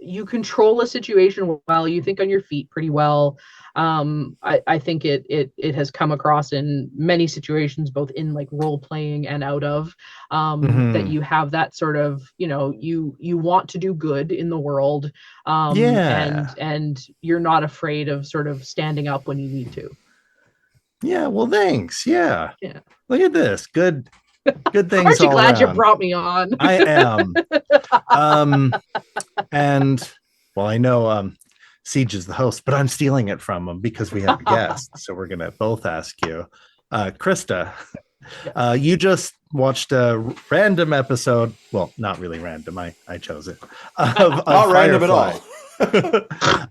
you control a situation well. You think on your feet pretty well. I think it has come across in many situations, both in like role playing and out of, that you have that sort of, you want to do good in the world. And you're not afraid of sort of standing up when you need to. Yeah. Well, thanks. Yeah. Look at this. Good things. Aren't you glad around. You brought me on? I am. And well, I know, Siege is the host, but I'm stealing it from him because we have a guest. So we're going to both ask you. Krista, you just watched a random episode. Well, not really random. I chose it. Of not random at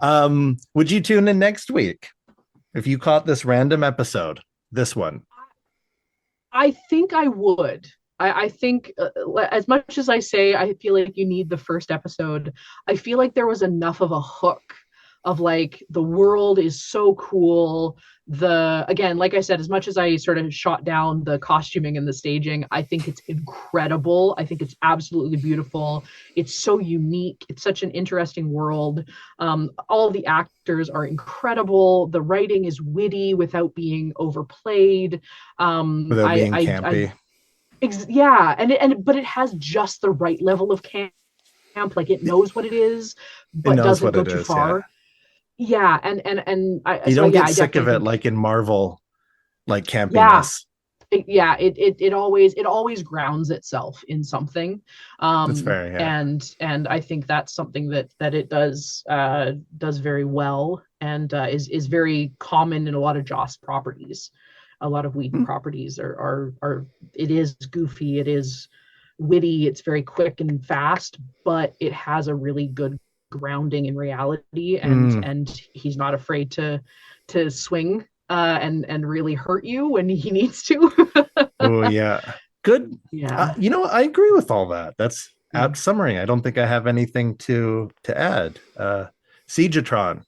all. Would you tune in next week if you caught this random episode? This one. I think I would. I think as much as I say, I feel like you need the first episode. I feel like there was enough of a hook of like the world is so cool. Again, like I said, as much as I sort of shot down the costuming and the staging, I think it's incredible. I think it's absolutely beautiful. It's so unique. It's such an interesting world. All the actors are incredible. The writing is witty without being overplayed. Without being campy. Yeah, but it has just the right level of camp. Like it knows what it is, It but knows doesn't what go it too is, far. Yeah, and I You so don't yeah, get I sick of definitely it think like in Marvel, like yeah, campiness. it always grounds itself in something. That's fair, yeah. And I think that's something that it does very well, and is very common in a lot of Joss properties. A lot of Whedon properties are it is goofy, it is witty, it's very quick and fast, but it has a really good grounding in reality, and he's not afraid to swing and really hurt you when he needs to. Oh yeah, good. Yeah. I agree with all that. That's apt summary. I don't think I have anything to add. Siegetron,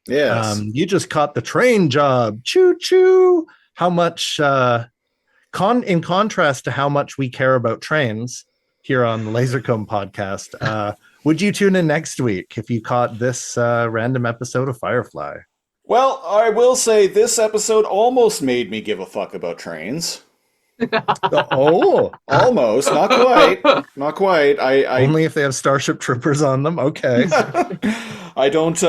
Yes. you just caught the train job. Choo choo. How much? In contrast to how much we care about trains here on the Laser Comb podcast, would you tune in next week if you caught this random episode of Firefly? Well, I will say this episode almost made me give a fuck about trains. Oh, Almost, not quite, not quite. only if they have Starship Troopers on them. Okay. I don't.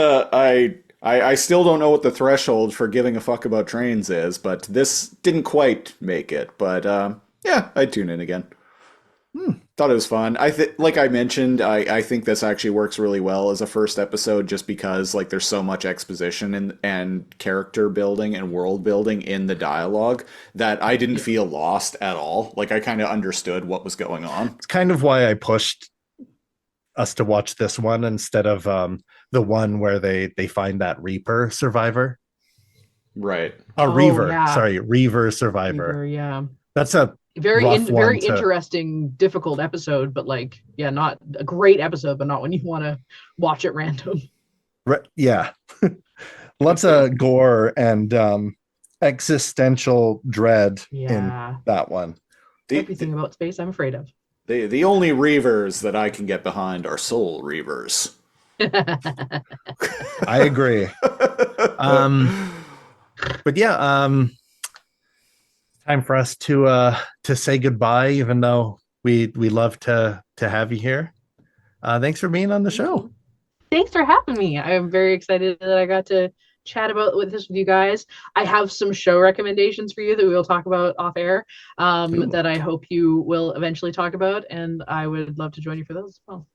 I still don't know what the threshold for giving a fuck about trains is, but this didn't quite make it. But yeah, I'd tune in again. Thought it was fun. Like I mentioned, I think this actually works really well as a first episode, just because like there's so much exposition and character building and world building in the dialogue that I didn't feel lost at all. Like I kind of understood what was going on. It's kind of why I pushed us to watch this one instead of the one where they find that Reaper survivor. Right. Reaver. Yeah. Sorry, Reaver survivor. Reaver, yeah. That's a Very very interesting, difficult episode, but like, yeah, not a great episode, but not when you want to watch it random. Yeah. Lots of gore and existential dread in that one. Everything about space I'm afraid of. The only Reavers that I can get behind are Soul Reavers. I agree. But yeah, time for us to say goodbye, even though we love to have you here. Thanks for being on the show. Thanks for having me. I'm very excited that I got to chat with you guys. I have some show recommendations for you that we will talk about off air, that I hope you will eventually talk about, and I would love to join you for those as well.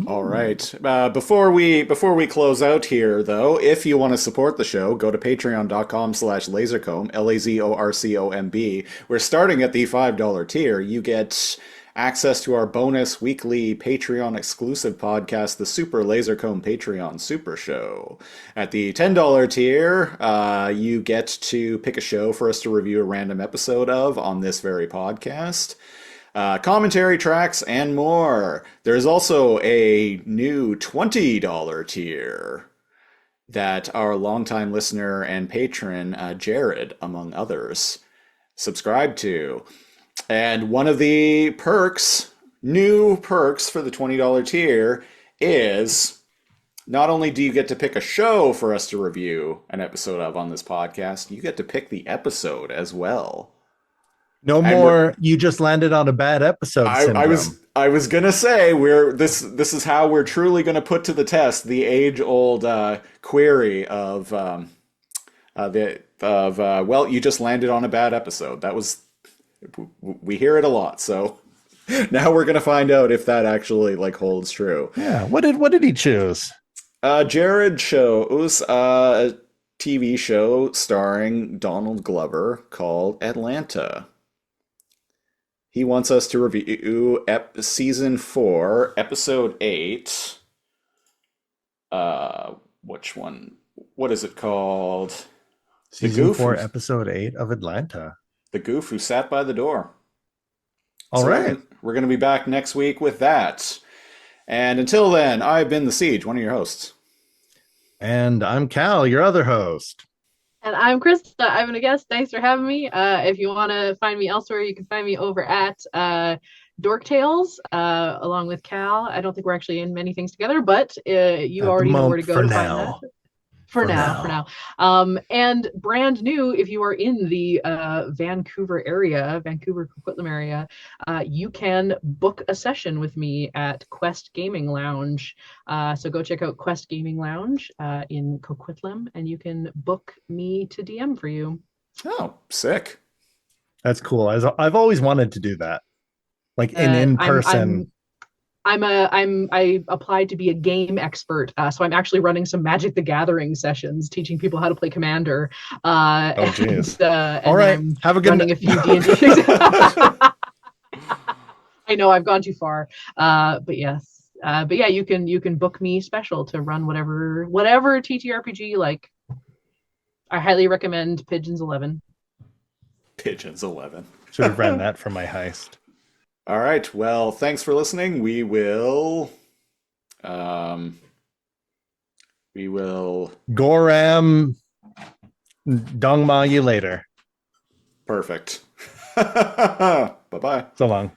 All right. Before we close out here, though, if you want to support the show, go to patreon.com/lazorcomb, LAZORCOMB. We're starting at the $5 tier. You get access to our bonus weekly Patreon exclusive podcast, the Super Laser Comb Patreon Super Show. At the $10 tier, you get to pick a show for us to review a random episode of on this very podcast. Commentary tracks and more. There's also a new $20 tier that our longtime listener and patron, Jared, among others, subscribe to. And one of the new perks for the $20 tier is not only do you get to pick a show for us to review an episode of on this podcast, you get to pick the episode as well. No more. You just landed on a bad episode. I was gonna say this is how we're truly gonna put to the test the age old query of well, you just landed on a bad episode. We hear it a lot, so now we're gonna find out if that actually like holds true. Yeah. What did he choose? Jared chose a TV show starring Donald Glover called Atlanta. He wants us to review season 4, episode 8. Which one? What is it called? Season 4, episode 8 of Atlanta. The Goof Who Sat by the Door. All right. We're going to be back next week with that. And until then, I've been The Siege, one of your hosts. And I'm Cal, your other host. And I'm Krista. I'm gonna guest. Thanks for having me. If you want to find me elsewhere, you can find me over at Dork Tales, along with Cal. I don't think we're actually in many things together, but you At the already know where to moment, go for to find that. now. For For now. now. And brand new, if you are in the Vancouver area, Vancouver Coquitlam area, you can book a session with me at Quest Gaming Lounge. So go check out Quest Gaming Lounge in Coquitlam, and you can book me to DM for you. Oh, sick. That's cool. I've always wanted to do that. Like in person. I applied to be a game expert, so I'm actually running some Magic the Gathering sessions, teaching people how to play Commander. Oh, geez. And All right. I'm Have a good running a few D&D. I know I've gone too far, but yes, but yeah, you can book me special to run whatever TTRPG you like. I highly recommend Pigeons 11. Pigeons 11. Should have ran that for my heist. All right. Well, thanks for listening. We will Goram Dongma you later. Perfect. Bye-bye. So long.